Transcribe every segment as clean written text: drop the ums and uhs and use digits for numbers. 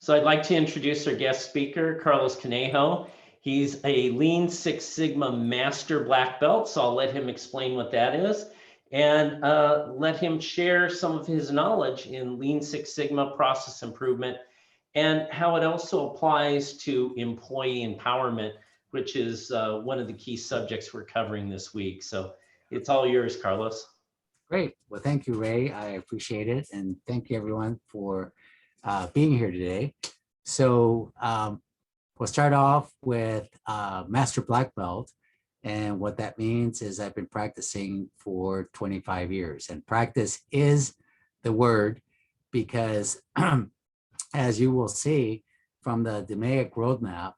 So I'd like to introduce our guest speaker, Carlos Conejo. He's a Lean Six Sigma Master Black Belt, so I'll let him explain what that is and let him share some of his knowledge in Lean Six Sigma process improvement and how it also applies to employee empowerment, which is one of the key subjects we're covering this week. So it's all yours, Carlos. Great. Well, thank you, Ray. I appreciate it. And thank you, everyone, for being here today. So we'll start off with Master Black Belt. And what that means is I've been practicing for 25 years. And practice is the word because as you will see from the DMAIC roadmap,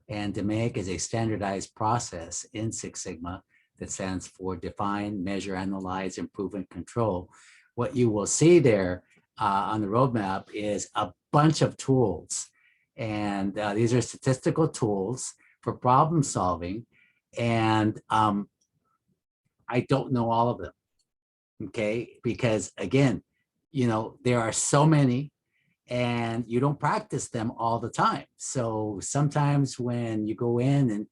and DMAIC is a standardized process in Six Sigma that stands for Define, Measure, Analyze, Improve, and Control. What you will see there on the roadmap is a bunch of tools. And these are statistical tools for problem solving. And I don't know all of them, okay? Because again, you know, there are so many and you don't practice them all the time. So sometimes when you go in and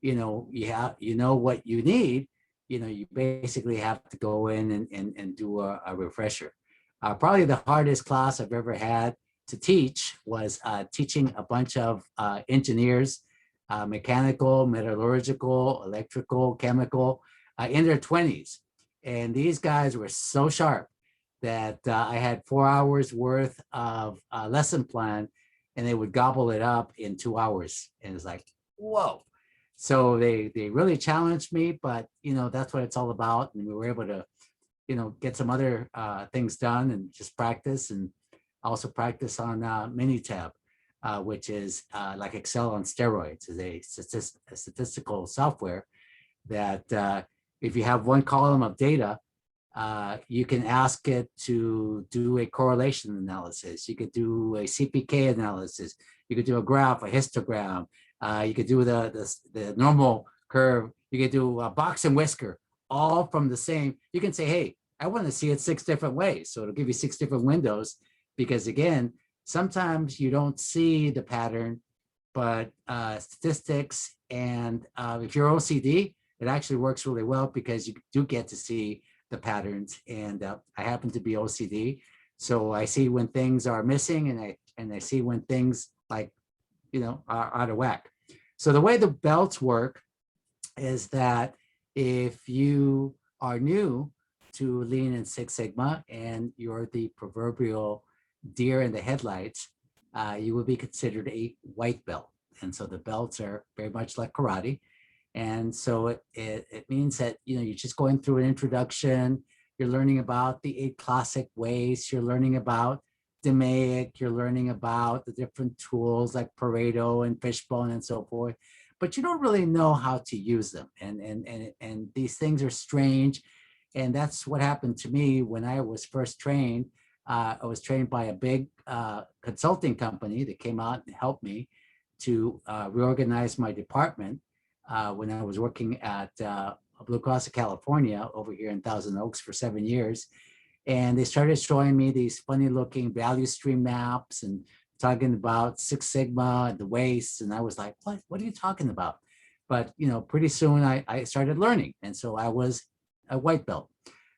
you know what you need, you know, you basically have to go in and do a refresher. Probably the hardest class I've ever had to teach was teaching a bunch of engineers, mechanical, metallurgical, electrical, chemical, in their 20s. And these guys were so sharp that I had 4 hours worth of lesson plan and they would gobble it up in 2 hours. And it's like, whoa. So they really challenged me, but you know, that's what it's all about. And we were able to, you know, get some other things done and just practice, and also practice on Minitab, which is like Excel on steroids. Is a statistical software that if you have one column of data, you can ask it to do a correlation analysis. You could do a CPK analysis. You could do a graph, a histogram. You could do the normal curve. You could do a box and whisker, all from the same. You can say, hey, I want to see it 6 different ways. So it'll give you 6 different windows, because again, sometimes you don't see the pattern, but statistics and if you're OCD, it actually works really well because you do get to see the patterns. And I happen to be OCD. So I see when things are missing, and I see when things like, you know, are out of whack. So the way the belts work is that if you are new to Lean and Six Sigma and you're the proverbial deer in the headlights, you will be considered a white belt. And so the belts are very much like karate. And so it means that, you know, you're just going through an introduction, you're learning about the 8 classic ways, you're learning about DMAIC, you're learning about the different tools like Pareto and Fishbone and so forth, but you don't really know how to use them. And these things are strange. And that's what happened to me when I was first trained. I was trained by a big consulting company that came out and helped me to reorganize my department when I was working at Blue Cross of California over here in Thousand Oaks for 7 years. And they started showing me these funny looking value stream maps and talking about Six Sigma and the waste. And I was like, what are you talking about? But, you know, pretty soon I started learning. And so I was a white belt.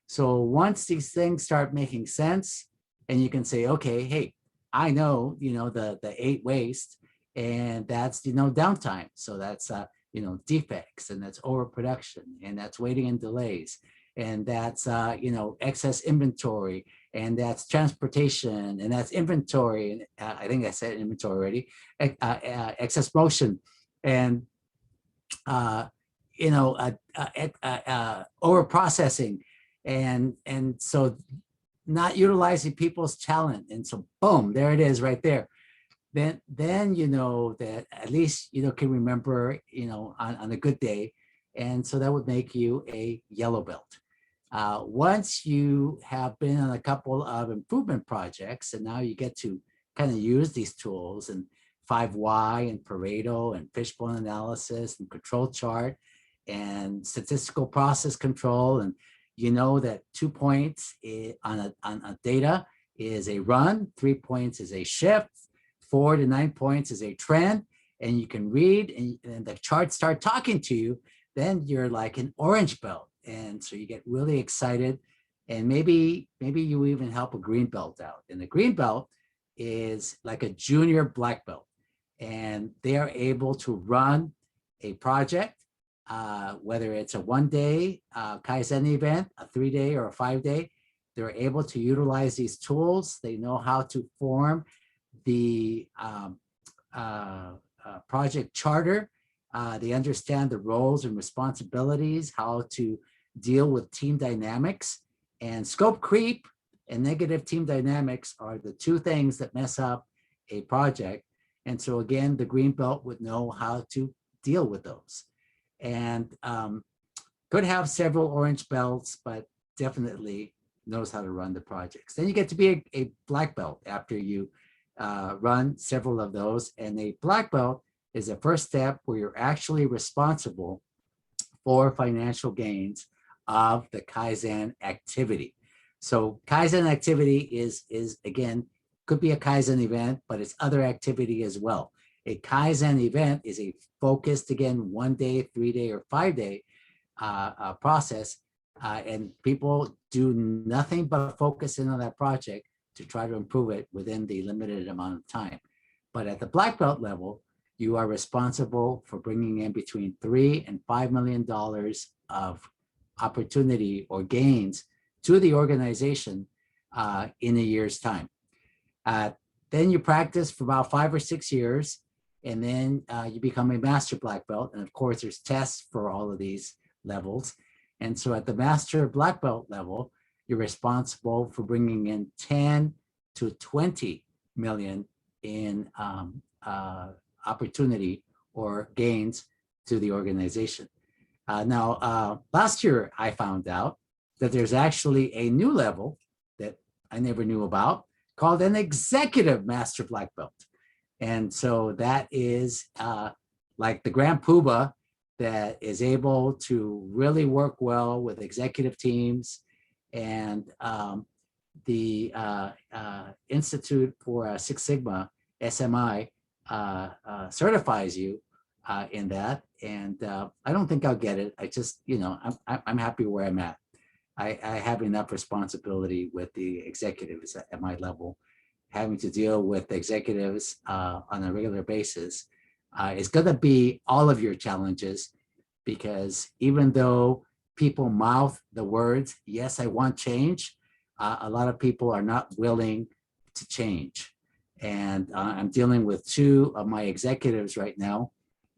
So once these things start making sense and you can say, okay, hey, I know, you know, the 8 waste, and that's, you know, downtime. So that's, you know, defects, and that's overproduction, and that's waiting and delays. And that's, you know, excess inventory, and that's transportation, and that's inventory. And I think I said inventory already, excess motion, and, you know, over processing. And so not utilizing people's talent. And so boom, there it is right there. Then you know that at least, you know, can remember, you know, on a good day. And so that would make you a yellow belt. Once you have been on a couple of improvement projects, and now you get to kind of use these tools and 5Y and Pareto and Fishbone analysis and control chart and statistical process control, and you know that 2 points on a data is a run, 3 points is a shift, 4 to 9 points is a trend, and you can read and the charts start talking to you, then you're like an orange belt. And so you get really excited, and maybe you even help a green belt out. And the green belt is like a junior black belt, and they are able to run a project, whether it's a 1-day Kaizen event, a 3-day or a 5-day. They're able to utilize these tools. They know how to form the project charter. They understand the roles and responsibilities, how to deal with team dynamics, and scope creep and negative team dynamics are the two things that mess up a project. And so again, the green belt would know how to deal with those, and could have several orange belts, but definitely knows how to run the projects. Then you get to be a black belt after you run several of those. And a black belt is a first step where you're actually responsible for financial gains of the Kaizen activity. So Kaizen activity is again, could be a Kaizen event, but it's other activity as well. A Kaizen event is a focused, again, 1-day, 3-day, or 5-day process. And people do nothing but focus in on that project to try to improve it within the limited amount of time. But at the black belt level, you are responsible for bringing in between $3 and $5 million of opportunity or gains to the organization in a year's time. Then you practice for about 5 or 6 years, and then you become a master black belt. And of course, there's tests for all of these levels. And so at the master black belt level, you're responsible for bringing in 10 to 20 million in opportunity or gains to the organization. Now, last year, I found out that there's actually a new level that I never knew about called an executive master black belt. And so that is like the grand poobah that is able to really work well with executive teams. And the Institute for Six Sigma, SMI, certifies you in that. And I don't think I'll get it. I just, I'm happy where I'm at. I have enough responsibility with the executives at my level. Having to deal with executives on a regular basis is going to be all of your challenges, because even though people mouth the words, yes, I want change, a lot of people are not willing to change. And I'm dealing with 2 of my executives right now.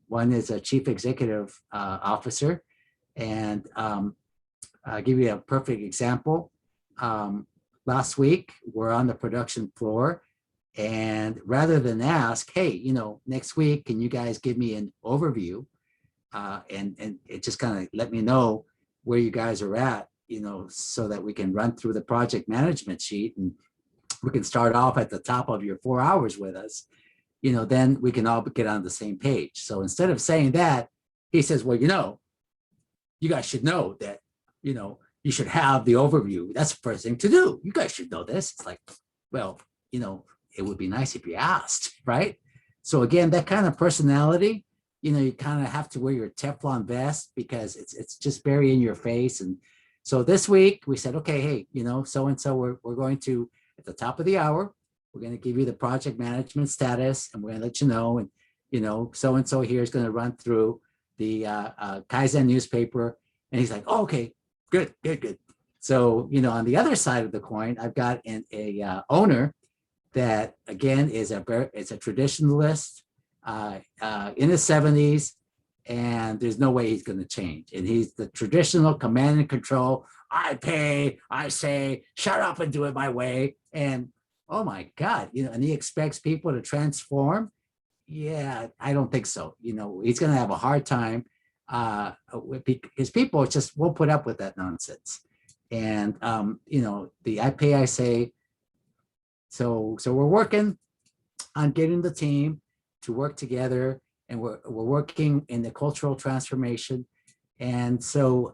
One is a chief executive officer. And I'll give you a perfect example. Last week, we're on the production floor, and rather than ask, hey, next week, can you guys give me an overview? And it just kind of let me know where you guys are at, so that we can run through the project management sheet, and we can start off at the top of your 4 hours with us, then we can all get on the same page. So instead of saying that, he says, well, you guys should know that, you should have the overview. That's the first thing to do. You guys should know this. It's like, well, it would be nice if you asked, right? So again, that kind of personality, you kind of have to wear your Teflon vest, because it's just very in your face. And so this week we said, okay, hey, so-and-so, we're going to, at the top of the hour, we're going to give you the project management status, and we're going to let you know. And, so-and-so here is going to run through the Kaizen newspaper. And he's like, oh, okay, good. So, on the other side of the coin, I've got a owner that, again, is a traditionalist in his 70s, and there's no way he's going to change. And he's the traditional command and control. I pay, I say, shut up and do it my way. And oh my God, and he expects people to transform. Yeah, I don't think so. He's going to have a hard time. His people just won't put up with that nonsense. And the I pay, I say. So we're working on getting the team to work together, and we're working in the cultural transformation. And so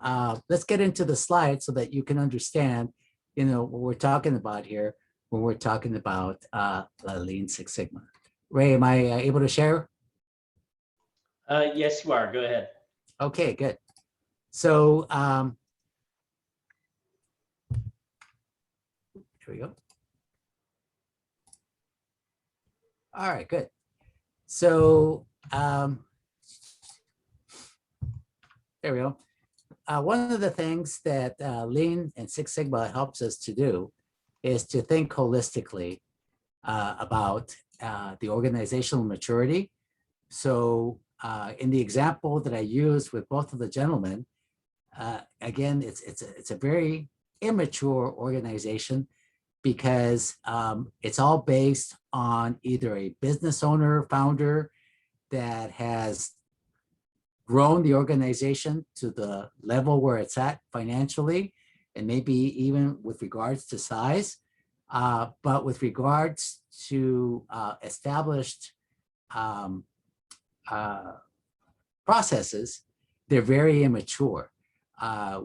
let's get into the slide so that you can understand, what we're talking about here when we're talking about Lean Six Sigma. Ray, am I able to share? Yes, you are. Go ahead. Okay, good. So here we go. All right, good. So there we go. One of the things that Lean and Six Sigma helps us to do is to think holistically about the organizational maturity. So in the example that I used with both of the gentlemen, again, it's a very immature organization because it's all based on either a business owner, founder that has grown the organization to the level where it's at financially, and maybe even with regards to size. But with regards to established processes, they're very immature.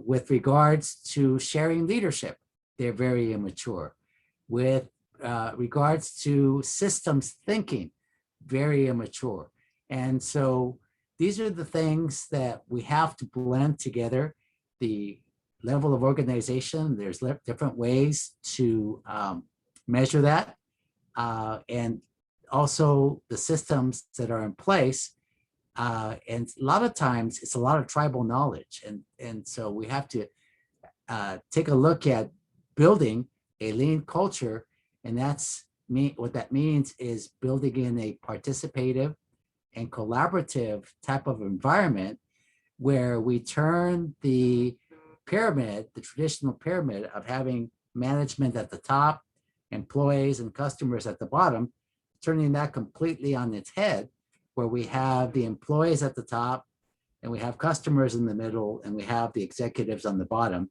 With regards to sharing leadership, they're very immature. With regards to systems thinking, very immature. And so these are the things that we have to blend together. The level of organization, there's different ways to measure that. And also the systems that are in place. And a lot of times it's a lot of tribal knowledge. And so we have to take a look at building a lean culture. And what that means is building in a participative and collaborative type of environment where we turn the pyramid, the traditional pyramid of having management at the top, employees and customers at the bottom, turning that completely on its head, where we have the employees at the top and we have customers in the middle and we have the executives on the bottom,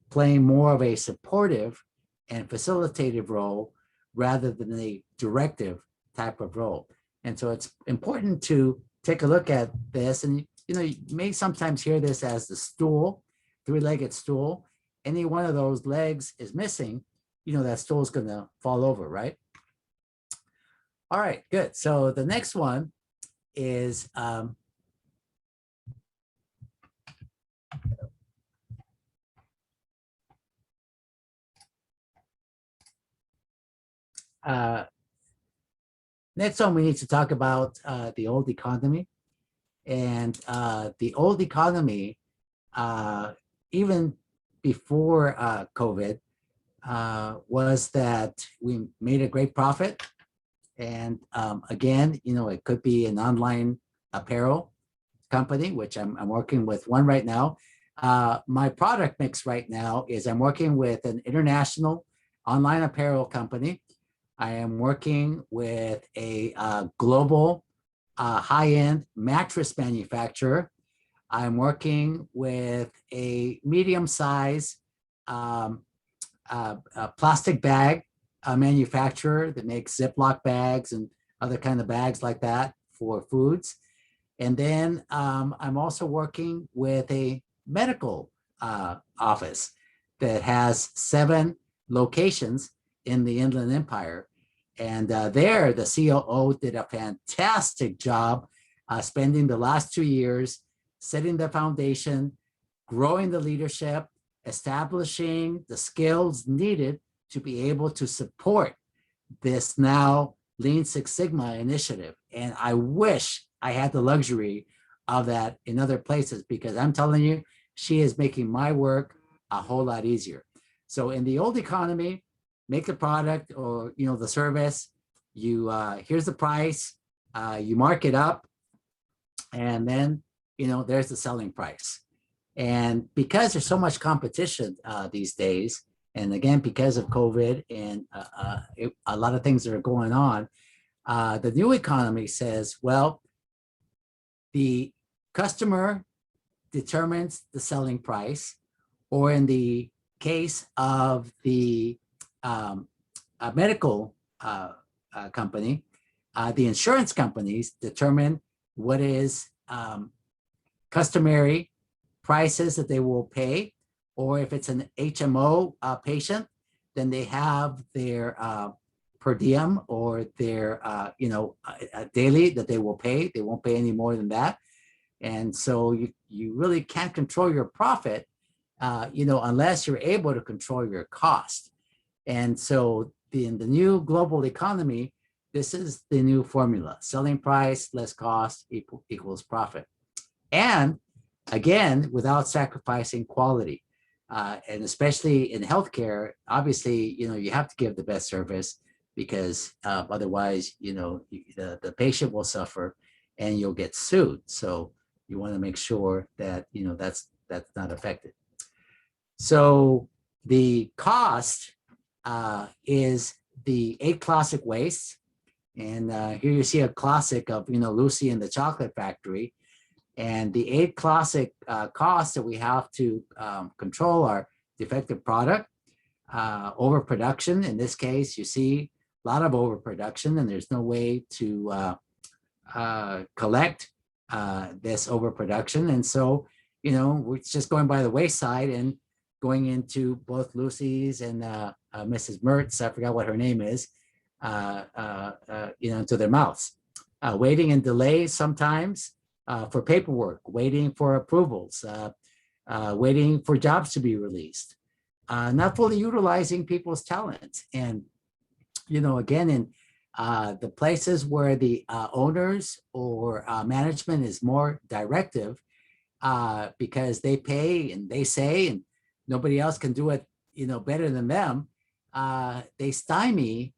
playing more of a supportive and facilitative role rather than a directive type of role. And so it's important to take a look at this. And you may sometimes hear this as the stool, three-legged stool. Any one of those legs is missing, that stool is going to fall over, right? All right, good. So the next one is next one we need to talk about the old economy. And the old economy, even before COVID, was that we made a great profit. And again, it could be an online apparel company, which I'm working with one right now. My product mix right now is I'm working with an international online apparel company. I am working with a global high-end mattress manufacturer. I'm working with a medium-size plastic bag manufacturer that makes Ziploc bags and other kind of bags like that for foods. And then I'm also working with a medical office that has 7 locations in the Inland Empire. And there, the COO did a fantastic job spending the last 2 years setting the foundation, growing the leadership, establishing the skills needed to be able to support this now Lean Six Sigma initiative. And I wish I had the luxury of that in other places, because I'm telling you, she is making my work a whole lot easier. So in the old economy, make the product or the service, you here's the price, you mark it up, and then there's the selling price. And because there's so much competition these days, and again because of COVID and a lot of things that are going on, the new economy says, well, the customer determines the selling price, or in the case of the medical company, the insurance companies determine what is customary prices that they will pay. Or if it's an HMO patient, then they have their per diem or their, daily that they will pay. They won't pay any more than that. And so you really can't control your profit, unless you're able to control your cost. And so in the new global economy, this is the new formula: selling price less cost equals profit. And again, without sacrificing quality. And especially in healthcare, obviously, you have to give the best service, because otherwise, the patient will suffer and you'll get sued. So you want to make sure that, that's not affected. So the cost is the 8 classic wastes. And here you see a classic of, Lucy and the Chocolate Factory. And the 8 classic costs that we have to control are defective product, overproduction. In this case, you see a lot of overproduction, and there's no way to collect this overproduction. And so, we're just going by the wayside and going into both Lucy's and Mrs. Mertz, I forgot what her name is, into their mouths. Waiting and delays sometimes for paperwork, waiting for approvals, waiting for jobs to be released, not fully utilizing people's talents. And, again, in the places where the owners or management is more directive, because they pay and they say, and nobody else can do it, better than them, they stymie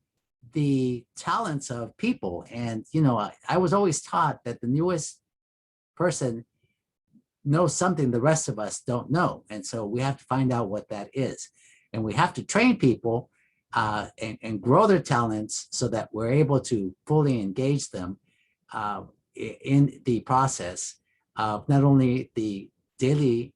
the talents of people. And, I was always taught that the newest person knows something the rest of us don't know. And so we have to find out what that is. And we have to train people and grow their talents so that we're able to fully engage them in the process of not only the daily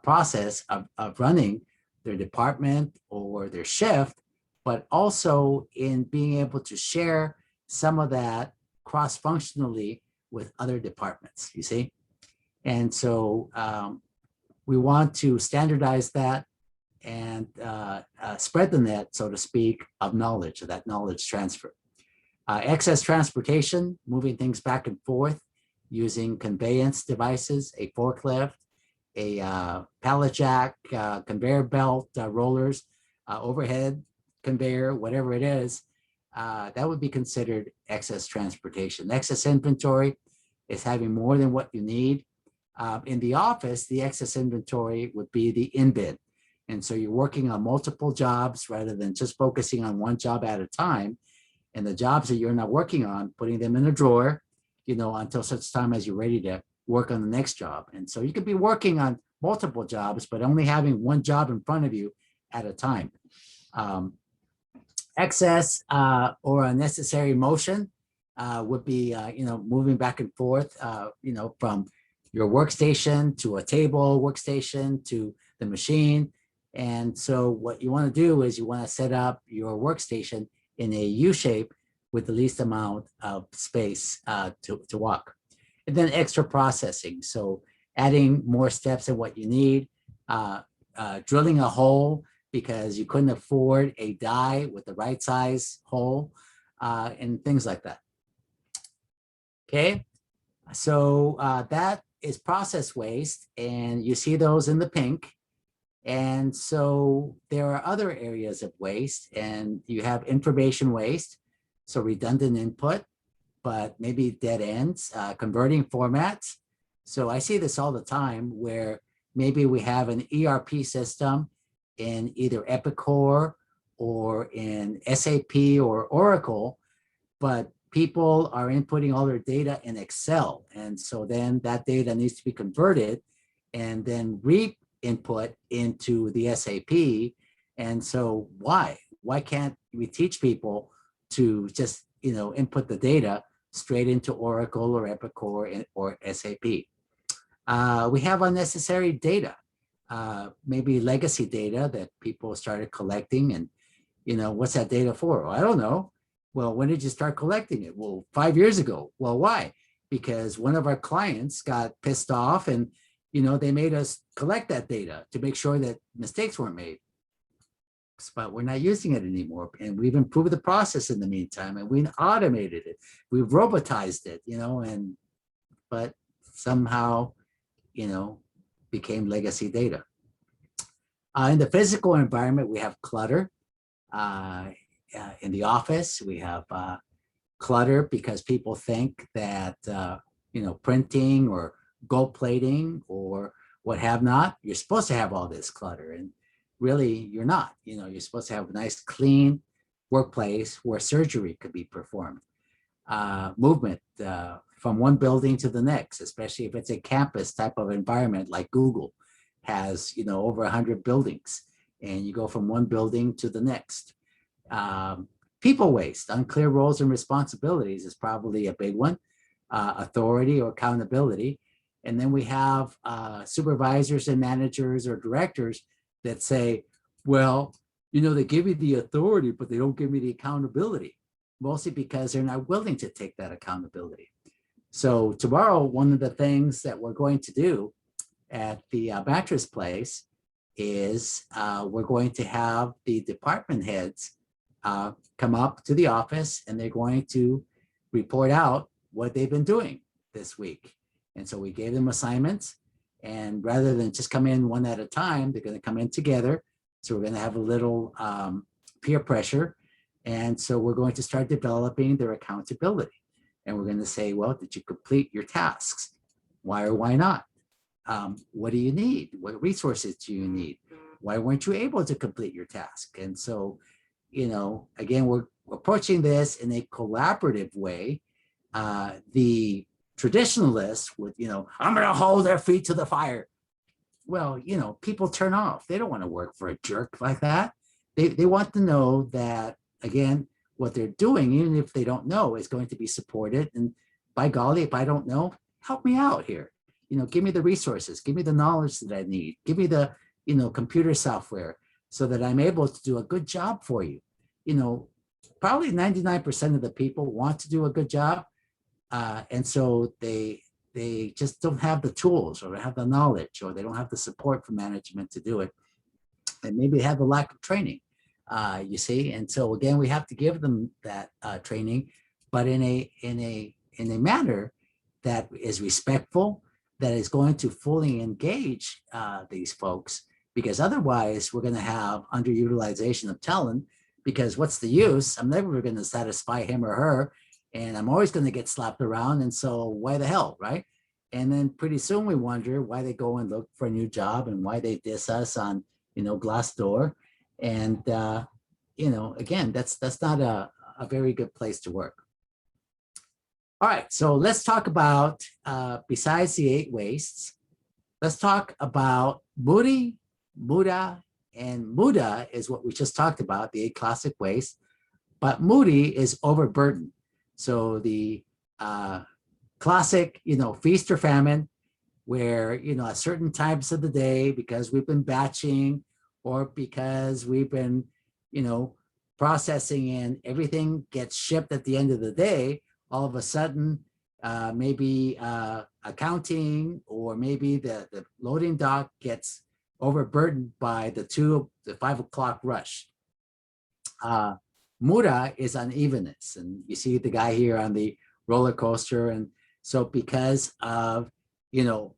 process of running their department or their shift, but also in being able to share some of that cross-functionally with other departments, you see? And so we want to standardize that and spread the net, so to speak, of knowledge, of that knowledge transfer. Excess transportation, moving things back and forth using conveyance devices, a forklift, a pallet jack, conveyor belt, rollers, overhead conveyor, whatever it is, that would be considered excess transportation. Excess inventory is having more than what you need. In the office, the excess inventory would be the in bin. And so you're working on multiple jobs rather than just focusing on one job at a time. And the jobs that you're not working on, putting them in a drawer, until such time as you're ready to work on the next job. And so you could be working on multiple jobs, but only having one job in front of you at a time. Excess or unnecessary motion would be, moving back and forth, from your workstation to a table workstation to the machine. And so what you want to do is you want to set up your workstation in a U shape with the least amount of space to walk. And then extra processing. So adding more steps than what you need, drilling a hole because you couldn't afford a die with the right size hole, and things like that. Okay, so that is process waste, and you see those in the pink. And so there are other areas of waste, and you have information waste, so redundant input, but maybe dead ends, converting formats. So I see this all the time where maybe we have an ERP system in either Epicor or in SAP or Oracle, but people are inputting all their data in Excel. And so then that data needs to be converted and then re-input into the SAP. And so why can't we teach people to just, input the data straight into Oracle or Epicor or SAP? We have unnecessary data, maybe legacy data that people started collecting. And, what's that data for? Well, I don't know. Well, when did you start collecting it? Well, 5 years ago. Well, why? Because one of our clients got pissed off and, they made us collect that data to make sure that mistakes weren't made. but we're not using it anymore. And we've improved the process in the meantime, and we've automated it. We've robotized it, but somehow, became legacy data. In the physical environment, we have clutter. In the office, we have clutter because people think that, printing or gold plating or what have not, you're supposed to have all this clutter. And really, you're not. You're supposed to have a nice, clean workplace where surgery could be performed. Movement from one building to the next, especially if it's a campus type of environment like Google has, over 100 buildings, and you go from one building to the next. People waste, unclear roles and responsibilities is probably a big one. Authority or accountability. And then we have supervisors and managers or directors that say, well, they give me the authority, but they don't give me the accountability, mostly because they're not willing to take that accountability. So tomorrow, one of the things that we're going to do at the mattress place is we're going to have the department heads come up to the office, and they're going to report out what they've been doing this week. And so we gave them assignments, and rather than just come in one at a time, they're going to come in together. So we're going to have a little peer pressure. And so we're going to start developing their accountability. And we're going to say, well, did you complete your tasks? Why or why not? What do you need? What resources do you need? Why weren't you able to complete your task? And so, again, we're approaching this in a collaborative way. The traditionalists would, I'm going to hold their feet to the fire. Well, people turn off. They don't want to work for a jerk like that. They want to know that, again, what they're doing, even if they don't know, is going to be supported. And by golly, if I don't know, help me out here. Give me the resources, give me the knowledge that I need, give me the, computer software so that I'm able to do a good job for you. Probably 99% of the people want to do a good job. And so they just don't have the tools, or they have the knowledge, or they don't have the support from management to do it. And maybe they have a lack of training, you see. And so again, we have to give them that training, but in a manner that is respectful, that is going to fully engage these folks, because otherwise we're going to have underutilization of talent, because what's the use? I'm never going to satisfy him or her, and I'm always going to get slapped around. And so why the hell, right? And then pretty soon we wonder why they go and look for a new job, and why they diss us on, Glassdoor. And, again, that's not a very good place to work. All right, so let's talk about, besides the 8 wastes, let's talk about Moody, Muda, and Muda is what we just talked about, the 8 classic wastes, but Moody is overburdened. So the classic, feast or famine, where, at certain times of the day, because we've been batching, or because we've been, processing, and everything gets shipped at the end of the day, all of a sudden, maybe accounting, or maybe the loading dock gets overburdened by the 5 o'clock rush. Mura is unevenness, and you see the guy here on the roller coaster. And so because of,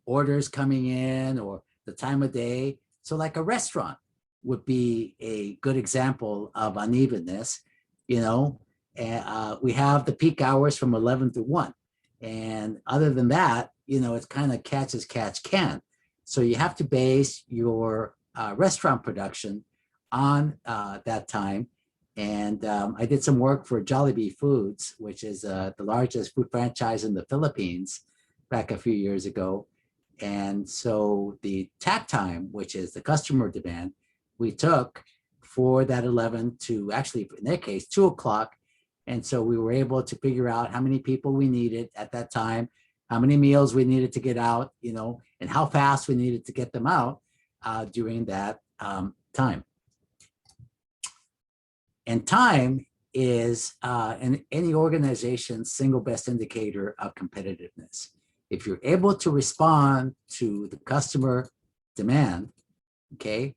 orders coming in, or the time of day, so like a restaurant would be a good example of unevenness. We have the peak hours from 11 to 1. And other than that, it's kind of catch as catch can. So you have to base your restaurant production on that time. And I did some work for Jollibee Foods, which is the largest food franchise in the Philippines, back a few years ago. And so the takt time, which is the customer demand, we took for that 11 to, actually, in their case, 2 o'clock. And so we were able to figure out how many people we needed at that time, how many meals we needed to get out, and how fast we needed to get them out during that time. And time is in any organization's single best indicator of competitiveness. If you're able to respond to the customer demand, okay,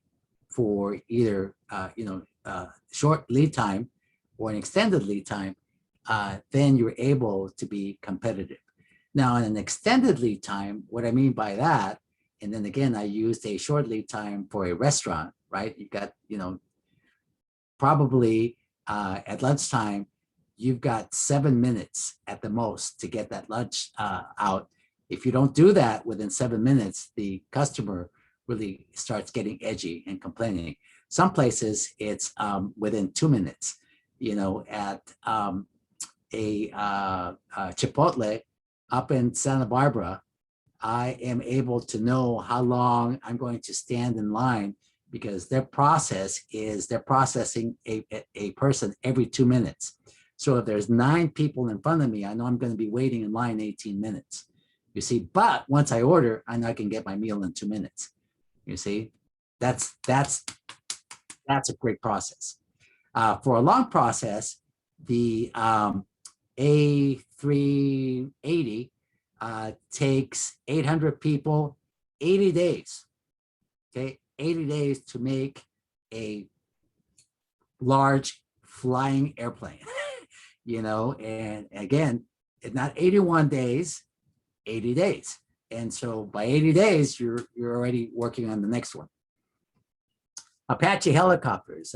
for either short lead time or an extended lead time, then you're able to be competitive. Now, in an extended lead time, what I mean by that, and then again, I used a short lead time for a restaurant, right? You got, probably at lunchtime, you've got 7 minutes at the most to get that lunch out. If you don't do that within 7 minutes, the customer really starts getting edgy and complaining. Some places it's within 2 minutes. At a Chipotle up in Santa Barbara, I am able to know how long I'm going to stand in line because their process is they're processing a person every 2 minutes. So if there's 9 people in front of me, I know I'm going to be waiting in line 18 minutes. You see, but once I order, I know I can get my meal in 2 minutes. You see, that's a great process. For a long process, the A380 takes 800 people, 80 days. Okay, 80 days to make a large flying airplane. And again, it's not 81 days, 80 days. And so by 80 days, you're already working on the next one. Apache helicopters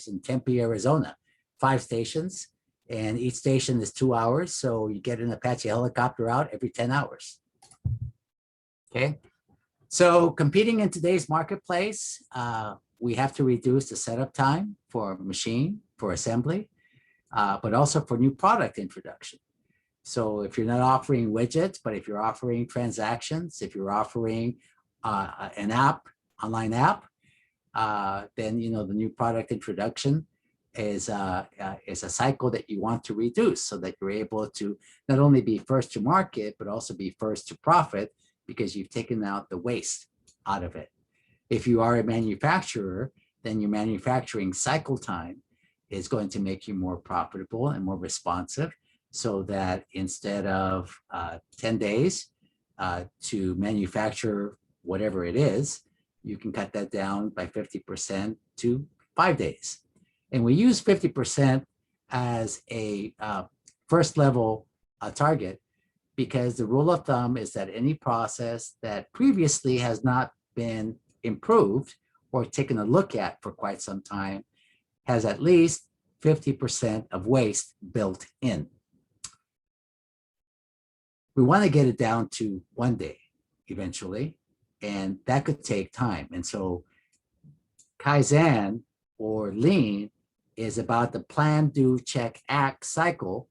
in Tempe, Arizona, 5 stations, and each station is 2 hours. So you get an Apache helicopter out every 10 hours. Okay. So competing in today's marketplace, we have to reduce the setup time for machine, for assembly, but also for new product introduction. So if you're not offering widgets, but if you're offering transactions, if you're offering an app, online app, then the new product introduction is a cycle that you want to reduce so that you're able to not only be first to market, but also be first to profit because you've taken out the waste out of it. If you are a manufacturer, then your manufacturing cycle time is going to make you more profitable and more responsive so that instead of 10 days to manufacture whatever it is, you can cut that down by 50% to 5 days. And we use 50% as a first level target because the rule of thumb is that any process that previously has not been improved or taken a look at for quite some time has at least 50% of waste built in. We want to get it down to 1 day eventually, and that could take time. And so Kaizen or Lean is about the plan, do, check, act cycle.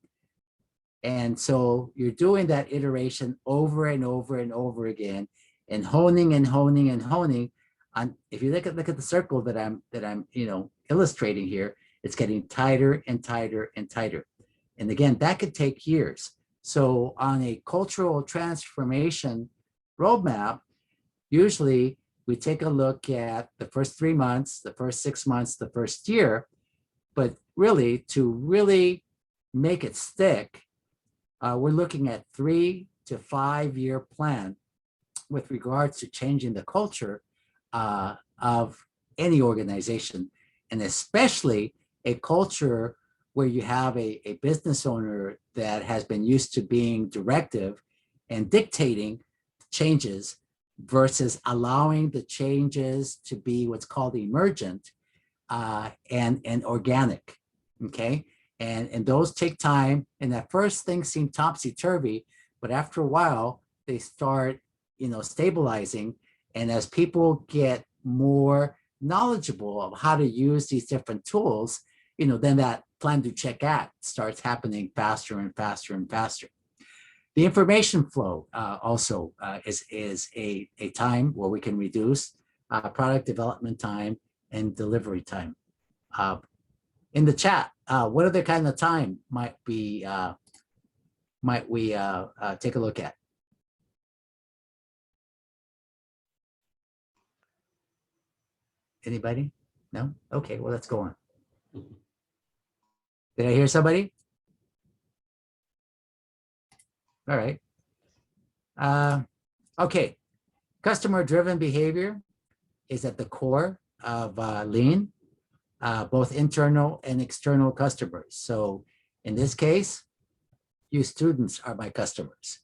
And so you're doing that iteration over and over and over again and honing and honing and honing on. If you look at the circle that I'm illustrating here, it's getting tighter and tighter and tighter. And again, that could take years. So on a cultural transformation roadmap, usually we take a look at the first 3 months, the first 6 months, the first year, but really to really make it stick, we're looking at 3 to 5 year plan with regards to changing the culture of any organization, and especially a culture where you have a business owner that has been used to being directive and dictating changes versus allowing the changes to be what's called emergent and organic, okay? And those take time, and at first things seem topsy-turvy, but after a while, they start, stabilizing, and as people get more knowledgeable of how to use these different tools, then that plan, do, check, act starts happening faster and faster and faster. The information flow also is a time where we can reduce product development time and delivery time. In the chat, what other kind of time might we take a look at? Anybody? No? Okay, well, let's go on. Did I hear somebody? All right. Okay, customer-driven behavior is at the core of Lean. both internal and external customers. So in this case, you students are my customers.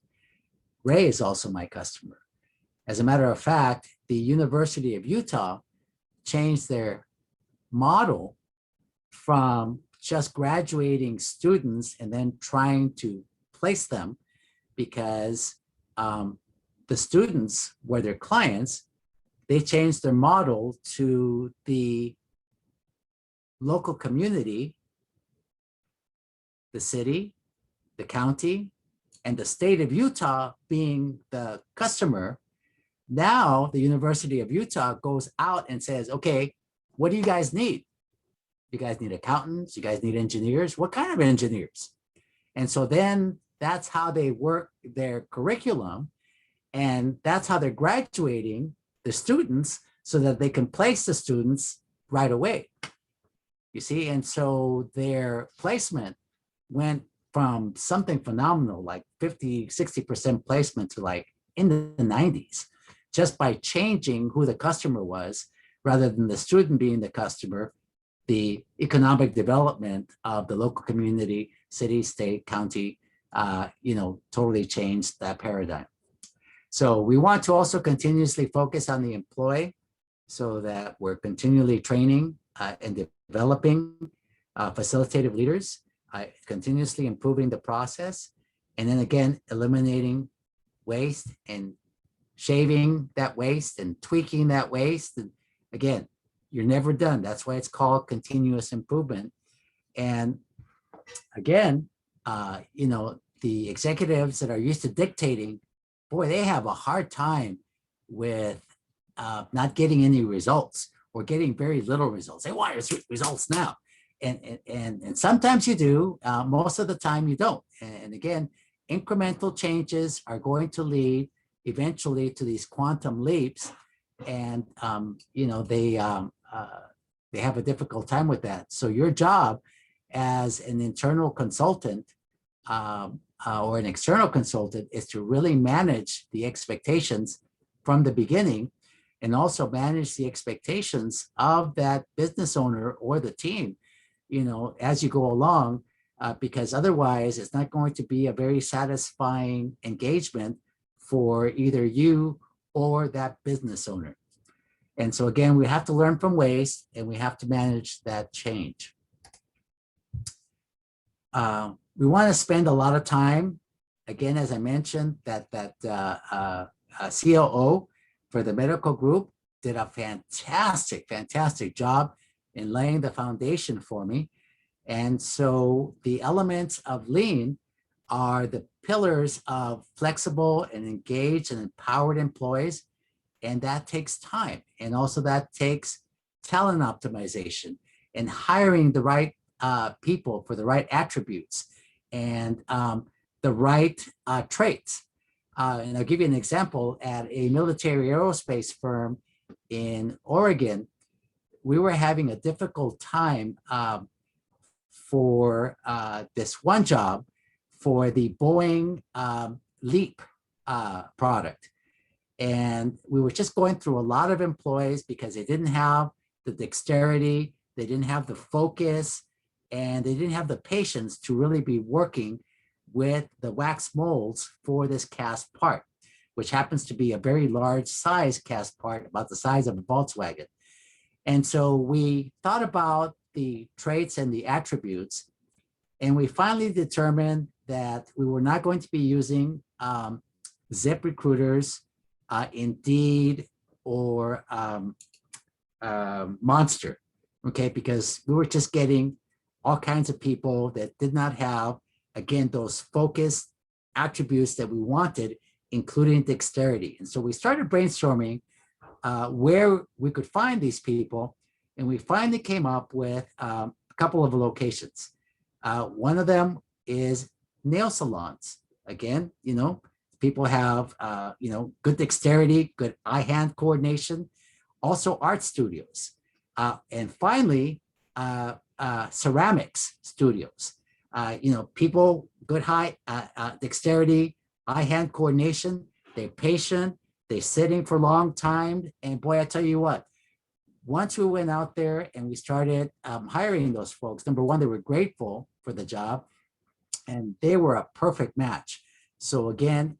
Ray is also my customer. As a matter of fact, the University of Utah changed their model from just graduating students and then trying to place them, because the students were their clients. They changed their model to the local community, the city, the county, and the state of Utah being the customer. Now the University of Utah goes out and says, okay, what do you guys need? You guys need accountants, you guys need engineers. What kind of engineers? And so then that's how they work their curriculum, and that's how they're graduating the students so that they can place the students right away. You see, and so their placement went from something phenomenal, like 50, 60% placement, to like in the 90s, just by changing who the customer was, rather than the student being the customer. The economic development of the local community, city, state, county, totally changed that paradigm. So we want to also continuously focus on the employee, so that we're continually training and developing facilitative leaders, continuously improving the process, and then again, eliminating waste and shaving that waste and tweaking that waste. And again, you're never done. That's why it's called continuous improvement. And again, the executives that are used to dictating, boy, they have a hard time with not getting any results, or getting very little results. They want results now. And sometimes you do, most of the time you don't. And again, incremental changes are going to lead eventually to these quantum leaps. And, they have a difficult time with that. So your job as an internal consultant or an external consultant is to really manage the expectations from the beginning, and also manage the expectations of that business owner or the team, as you go along, because otherwise it's not going to be a very satisfying engagement for either you or that business owner. And so again, we have to learn from waste, and we have to manage that change. We want to spend a lot of time, again, as I mentioned, that COO for the medical group did a fantastic job in laying the foundation for me. And so the elements of lean are the pillars of flexible and engaged and empowered employees. And that takes time. And also that takes talent optimization and hiring the right people for the right attributes and the right traits. And I'll give you an example. At a military aerospace firm in Oregon, we were having a difficult time for this one job for the Boeing LEAP product. And we were just going through a lot of employees because they didn't have the dexterity, they didn't have the focus, and they didn't have the patience to really be working with the wax molds for this cast part, which happens to be a very large size cast part, about the size of a Volkswagen. And so we thought about the traits and the attributes, and we finally determined that we were not going to be using Zip recruiters, Indeed, or Monster, okay, because we were just getting all kinds of people that did not have, again, those focused attributes that we wanted, including dexterity. And so we started brainstorming where we could find these people, and we finally came up with a couple of locations. One of them is nail salons. Again, people have, good dexterity, good eye-hand coordination, also art studios. And finally, ceramics studios. People, good high dexterity, eye-hand coordination, they're patient, they're sitting for a long time. And boy, I tell you what, once we went out there and we started hiring those folks, number one, they were grateful for the job and they were a perfect match. So again,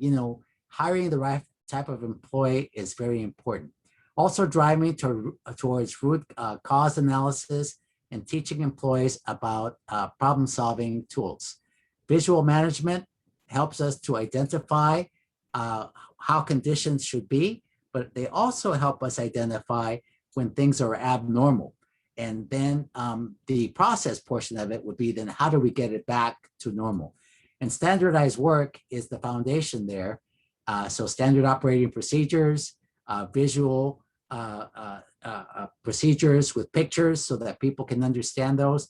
hiring the right type of employee is very important. Also driving towards root cause analysis and teaching employees about problem solving tools. Visual management helps us to identify how conditions should be, but they also help us identify when things are abnormal. And then the process portion of it would be then how do we get it back to normal? And standardized work is the foundation there. So standard operating procedures, visual procedures with pictures so that people can understand those,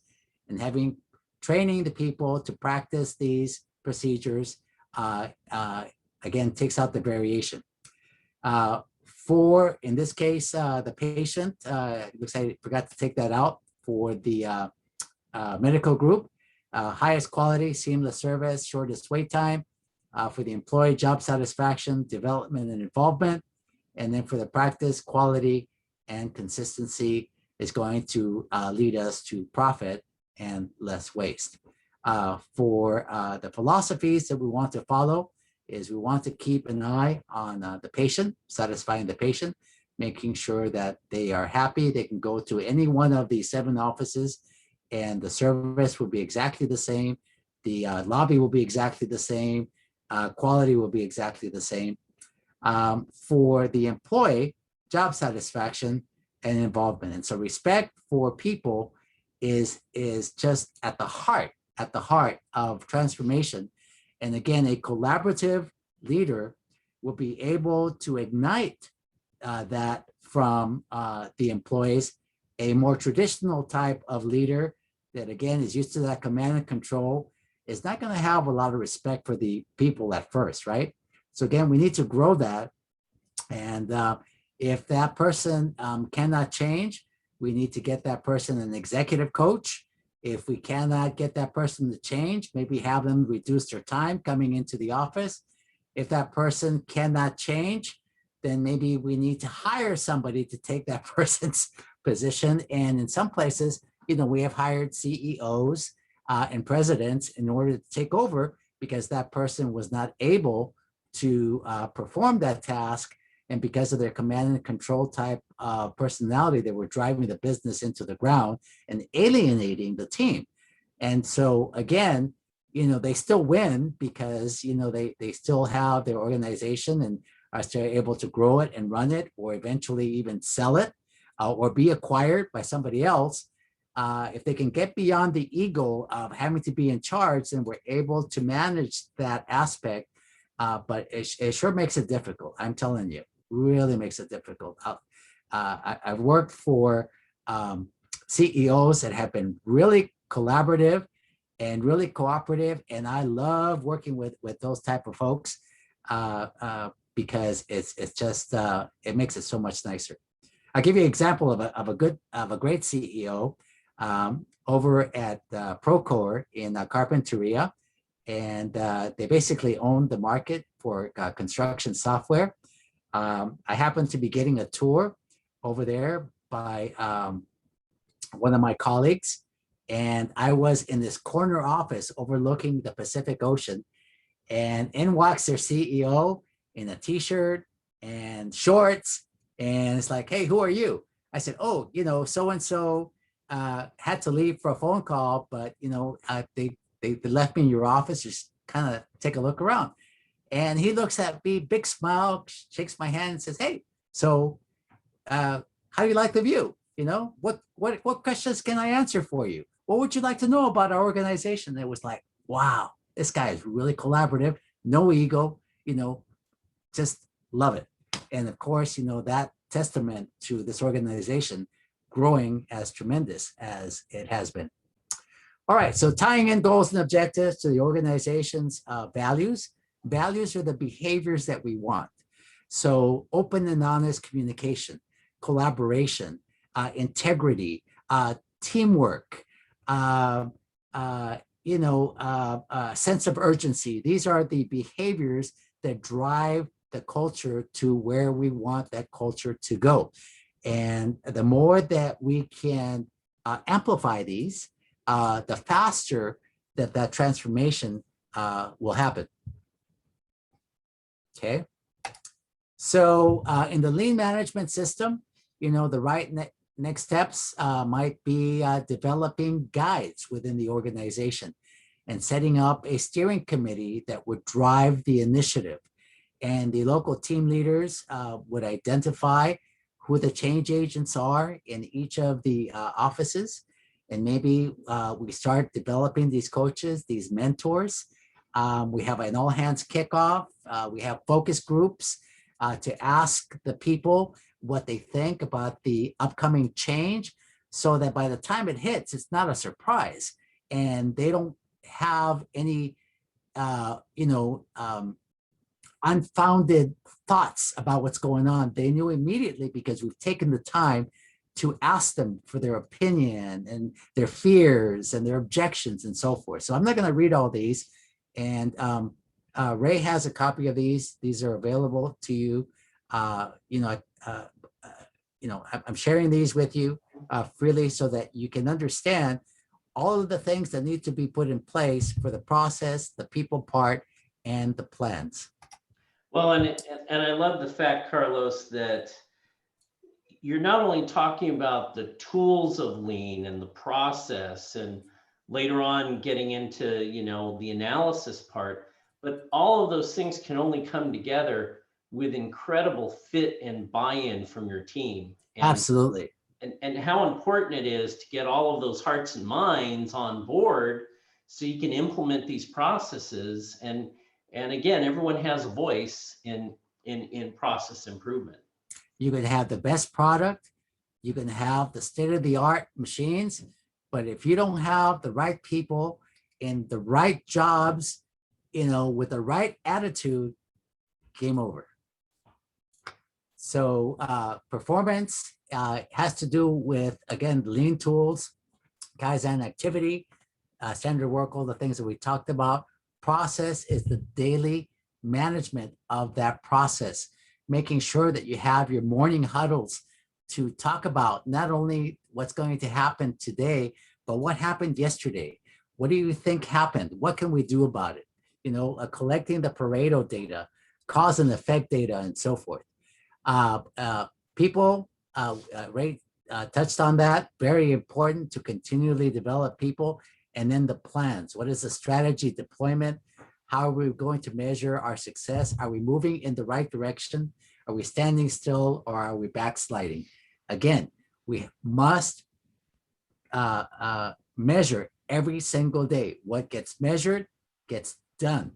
and training the people to practice these procedures, again, takes out the variation. For, in this case, the patient, looks like I forgot to take that out for the medical group, highest quality, seamless service, shortest wait time. For the employee, job satisfaction, development, and involvement. And then for the practice, quality and consistency is going to lead us to profit and less waste. For the philosophies that we want to follow is we want to keep an eye on the patient, satisfying the patient, making sure that they are happy. They can go to any one of the 7 offices and the service will be exactly the same. The lobby will be exactly the same. Quality will be exactly the same. For the employee, job satisfaction and involvement. And so respect for people is just at the heart of transformation. And again, a collaborative leader will be able to ignite that from the employees. A more traditional type of leader that again is used to that command and control is not going to have a lot of respect for the people at first, right? So again, we need to grow that. And if that person cannot change, we need to get that person an executive coach. If we cannot get that person to change, maybe have them reduce their time coming into the office. If that person cannot change, then maybe we need to hire somebody to take that person's position. And in some places, we have hired CEOs and presidents in order to take over because that person was not able to perform that task. And because of their command and control type personality, they were driving the business into the ground and alienating the team. And so again, they still win because, they still have their organization and are still able to grow it and run it, or eventually even sell it or be acquired by somebody else. If they can get beyond the ego of having to be in charge, then we're able to manage that aspect. But it sure makes it difficult. I'm telling you, really makes it difficult. I've worked for CEOs that have been really collaborative and really cooperative. And I love working with those type of folks because it's just, it makes it so much nicer. I'll give you an example of a great CEO over at Procore in Carpinteria. And they basically own the market for construction software. I happened to be getting a tour over there by one of my colleagues, and I was in this corner office overlooking the Pacific Ocean, and in walks their CEO in a t-shirt and shorts, and it's like, hey, who are you? I said, oh, so-and-so had to leave for a phone call, but they left me in your office, just kind of take a look around. And he looks at me, big smile, shakes my hand and says, hey, so how do you like the view? What questions can I answer for you? What would you like to know about our organization? It was like, wow, this guy is really collaborative, no ego, just love it. And of course, that testament to this organization growing as tremendous as it has been. All right, so tying in goals and objectives to the organization's values. Values are the behaviors that we want. So open and honest communication, collaboration, integrity, teamwork, sense of urgency. These are the behaviors that drive the culture to where we want that culture to go. And the more that we can amplify these, the faster that transformation will happen. Okay. So in the lean management system, the right next steps might be developing guides within the organization and setting up a steering committee that would drive the initiative. And the local team leaders would identify who the change agents are in each of the offices. And maybe we start developing these coaches, these mentors. We have an all hands kickoff. We have focus groups to ask the people what they think about the upcoming change, so that by the time it hits, it's not a surprise and they don't have any, unfounded thoughts about what's going on. They knew immediately because we've taken the time to ask them for their opinion and their fears and their objections and so forth. So I'm not going to read all these. And Ray has a copy of these. These are available to you. I'm sharing these with you freely so that you can understand all of the things that need to be put in place for the process, the people part, and the plans. Well, and I love the fact, Carlos, that you're not only talking about the tools of lean and the process, and later on getting into, the analysis part, but all of those things can only come together with incredible fit and buy-in from your team. Absolutely. And how important it is to get all of those hearts and minds on board so you can implement these processes. And again, everyone has a voice in process improvement. You can have the best product, you can have the state-of-the-art machines, but if you don't have the right people in the right jobs, with the right attitude, game over. So performance has to do with, again, lean tools, Kaizen activity, standard work, all the things that we talked about. Process is the daily management of that process, making sure that you have your morning huddles to talk about not only what's going to happen today, but what happened yesterday. What do you think happened? What can we do about it? Collecting the Pareto data, cause and effect data, and so forth. People, Ray touched on that, very important to continually develop people. And then the plans. What is the strategy deployment? How are we going to measure our success? Are we moving in the right direction? Are we standing still, or are we backsliding? Again, we must measure every single day. What gets measured gets done.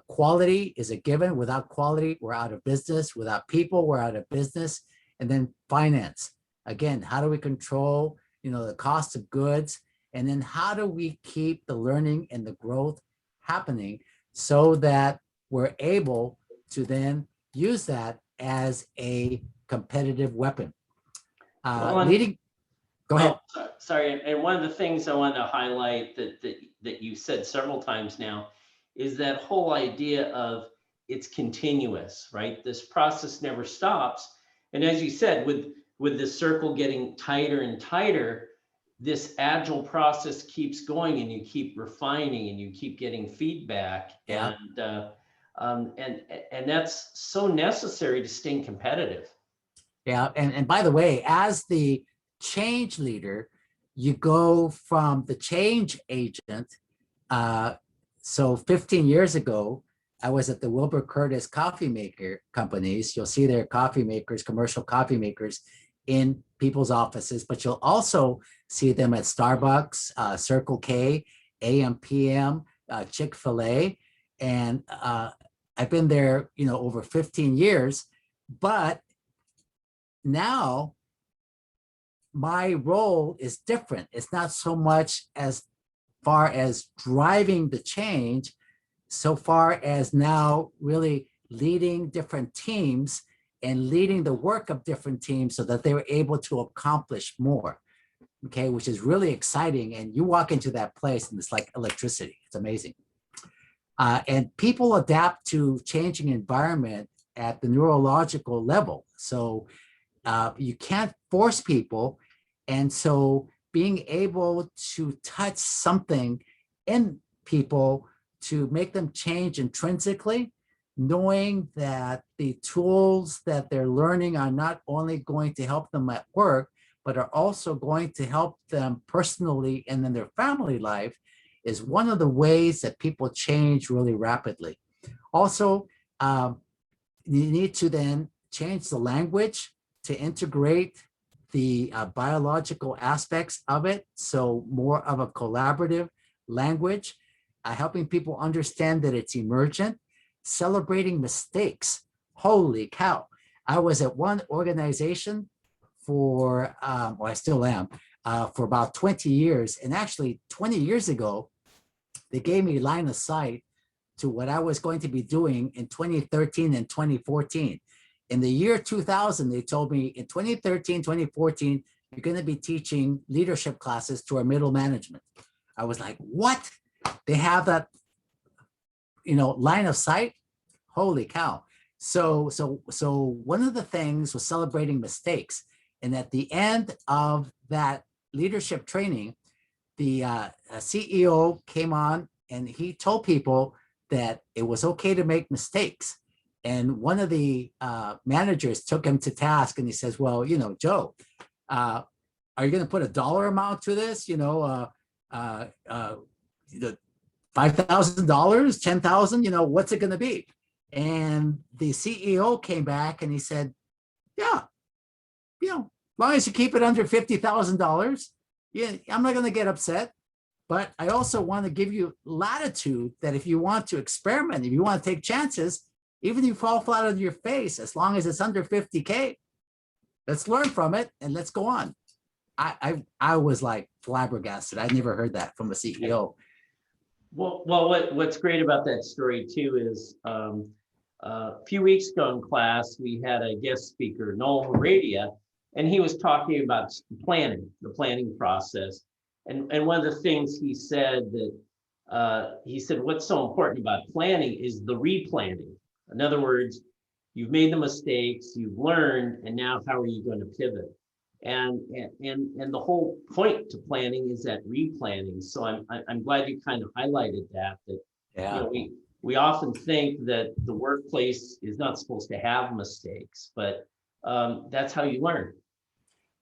Quality is a given. Without quality, we're out of business. Without people, we're out of business. And then finance. Again, how do we control, the cost of goods? And then how do we keep the learning and the growth happening so that we're able to then use that as a competitive weapon? Go ahead. Sorry, and one of the things I wanted to highlight that you said several times now is that whole idea of it's continuous, right? This process never stops. And as you said, with the circle getting tighter and tighter, this agile process keeps going, and you keep refining, and you keep getting feedback. Yeah. And that's so necessary to staying competitive. Yeah. And by the way, as the change leader, you go from the change agent. So 15 years ago, I was at the Wilbur Curtis coffee maker companies. You'll see their coffee makers, commercial coffee makers in people's offices, but you'll also see them at Starbucks, Circle K, AM/PM, Chick-fil-A. And I've been there, over 15 years, but now my role is different. It's not so much as far as driving the change, so far as now really leading different teams and leading the work of different teams so that they were able to accomplish more, okay, which is really exciting. And you walk into that place and it's like electricity. It's amazing. And people adapt to changing environment at the neurological level. So, you can't force people. And so being able to touch something in people to make them change intrinsically, knowing that the tools that they're learning are not only going to help them at work, but are also going to help them personally and in their family life, is one of the ways that people change really rapidly. Also, you need to then change the language to integrate the biological aspects of it. So more of a collaborative language, helping people understand that it's emergent, celebrating mistakes. Holy cow. I was at one organization for, well, I still am, for about 20 years. And actually 20 years ago, they gave me line of sight to what I was going to be doing in 2013 and 2014. In the year 2000, they told me in 2013, 2014, you're going to be teaching leadership classes to our middle management. I was like, what? They have that, line of sight? Holy cow. So one of the things was celebrating mistakes. And at the end of that leadership training, the CEO came on and he told people that it was okay to make mistakes. And one of the managers took him to task and he says, well, Joe, are you going to put a dollar amount to this? $5,000, 10,000, what's it going to be? And the CEO came back and he said, yeah, as long as you keep it under $50,000, yeah, I'm not going to get upset. But I also want to give you latitude that if you want to experiment, if you want to take chances, even if you fall flat on your face, as long as it's under 50K, let's learn from it and let's go on. I was like flabbergasted. I never heard that from a CEO. Well, what's great about that story too is a few weeks ago in class, we had a guest speaker, Noel Heredia, and he was talking about planning, the planning process. And one of the things he said what's so important about planning is the replanning. In other words, you've made the mistakes, you've learned, and now how are you going to pivot? And the whole point to planning is that replanning. So I'm glad you kind of highlighted that Yeah. We often think that the workplace is not supposed to have mistakes, but that's how you learn.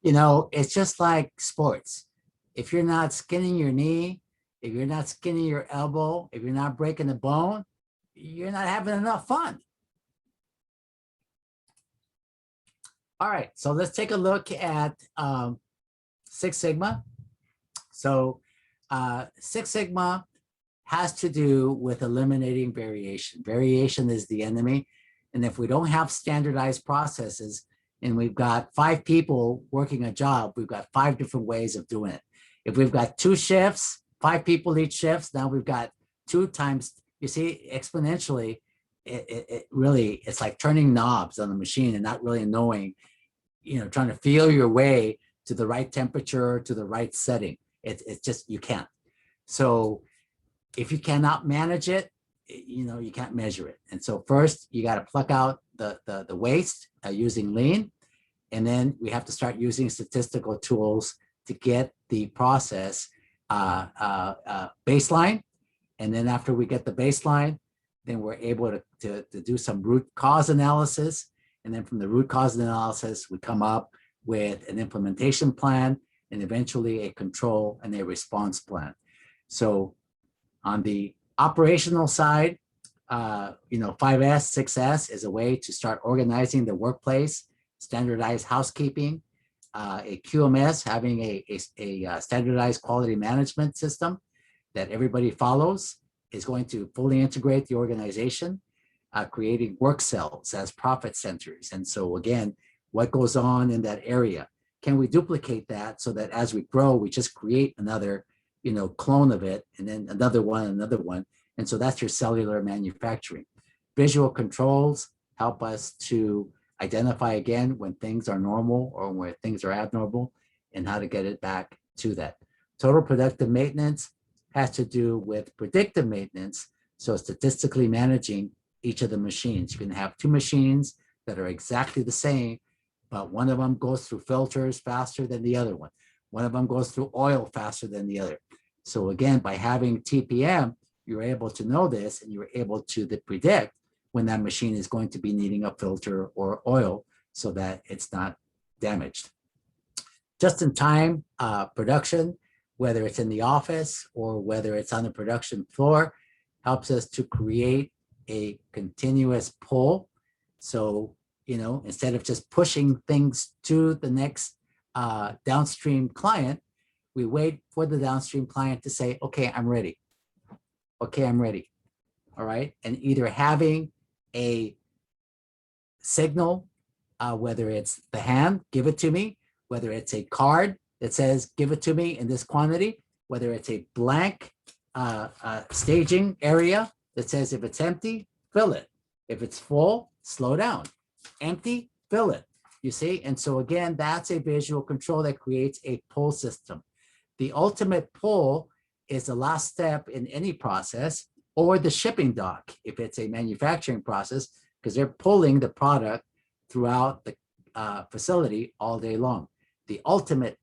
It's just like sports. If you're not skinning your knee, if you're not skinning your elbow, if you're not breaking a bone, you're not having enough fun. All right, so let's take a look at Six Sigma. So Six Sigma has to do with eliminating variation. Variation is the enemy. And if we don't have standardized processes and we've got 5 people working a job, we've got 5 different ways of doing it. If we've got 2 shifts, 5 people each shifts, now we've got 2 times, you see, exponentially, it's like turning knobs on the machine and not really knowing, trying to feel your way to the right temperature, to the right setting. It's just, you can't. So if you cannot manage it, you can't measure it. And so first you got to pluck out the waste using lean. And then we have to start using statistical tools to get the process baseline. And then after we get the baseline, then we're able to do some root cause analysis. And then from the root cause analysis, we come up with an implementation plan and eventually a control and a response plan. So on the operational side, 5S, 6S is a way to start organizing the workplace, standardized housekeeping, a QMS, having a standardized quality management system that everybody follows, is going to fully integrate the organization, creating work cells as profit centers. And so again, what goes on in that area? Can we duplicate that so that as we grow, we just create another, clone of it, and then another one. And so that's your cellular manufacturing. Visual controls help us to identify again when things are normal or where things are abnormal and how to get it back to that. Total productive maintenance has to do with predictive maintenance. So statistically managing each of the machines. You can have 2 machines that are exactly the same, but one of them goes through filters faster than the other one. One of them goes through oil faster than the other. So again, by having TPM, you're able to know this, and you're able to predict when that machine is going to be needing a filter or oil so that it's not damaged. Just-in-time production, whether it's in the office or whether it's on the production floor, helps us to create a continuous pull. So, instead of just pushing things to the next downstream client, we wait for the downstream client to say, okay, I'm ready. Okay, I'm ready. All right. And either having a signal, whether it's the hand, give it to me, whether it's a card that says, give it to me in this quantity, whether it's a blank staging area that says, if it's empty, fill it. If it's full, slow down. Empty, fill it. You see? And so again, that's a visual control that creates a pull system. The ultimate pull is the last step in any process, or the shipping dock, if it's a manufacturing process, because they're pulling the product throughout the facility all day long. The ultimate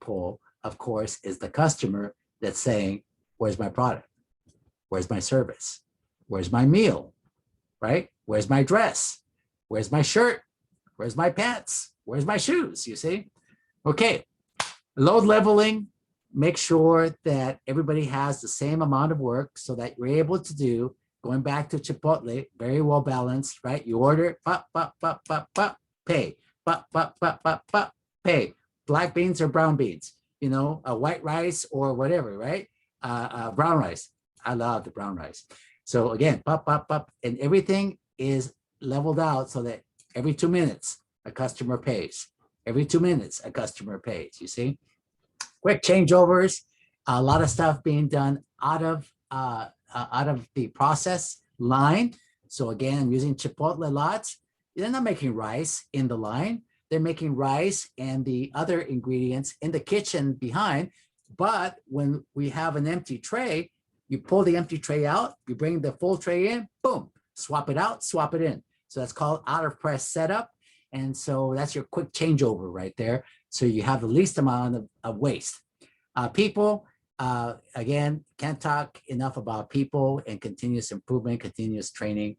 pull, of course, is the customer that's saying, where's my product? Where's my service? Where's my meal? Right? Where's my dress? Where's my shirt? Where's my pants? Where's my shoes? You see? Okay. Load leveling, make sure that everybody has the same amount of work so that you're able to do, going back to Chipotle, very well balanced, right? You order, pay, pay. Black beans or brown beans, a white rice or whatever, right? Brown rice. I love the brown rice. So again, and everything is leveled out so that every 2 minutes a customer pays. Every 2 minutes a customer pays. You see, quick changeovers, a lot of stuff being done out of the process line. So again, I'm using Chipotle lots. They're not making rice in the line. They're making rice and the other ingredients in the kitchen behind. But when we have an empty tray, you pull the empty tray out, you bring the full tray in, boom, swap it out, swap it in. So that's called out of press setup. And so that's your quick changeover right there. So you have the least amount of waste. People, again, can't talk enough about people and continuous improvement, continuous training.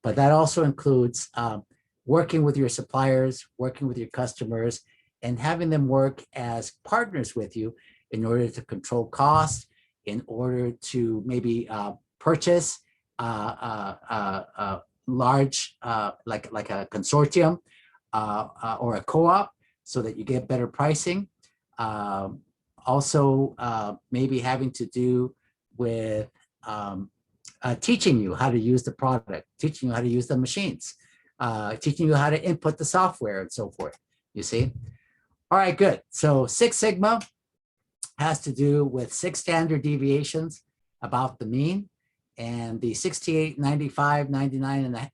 But that also includes working with your suppliers, working with your customers, and having them work as partners with you in order to control costs, in order to maybe purchase large, like a consortium or a co-op, so that you get better pricing. Also, maybe having to do with teaching you how to use the product, teaching you how to use the machines, teaching you how to input the software and so forth, you see? All right, good. So Six Sigma has to do with 6 standard deviations about the mean, and the 68, 95, 99 and a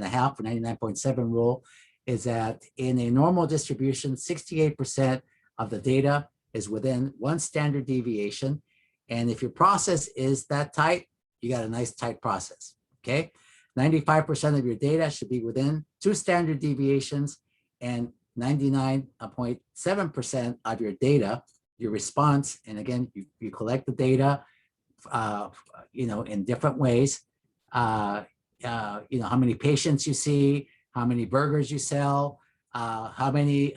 half, or 99.7 rule is that in a normal distribution, 68% of the data is within 1 standard deviation. And if your process is that tight, you got a nice tight process, okay? 95% of your data should be within 2 standard deviations, and 99.7% of your data, your response, and again, you collect the data, in different ways. How many patients you see, how many burgers you sell, how many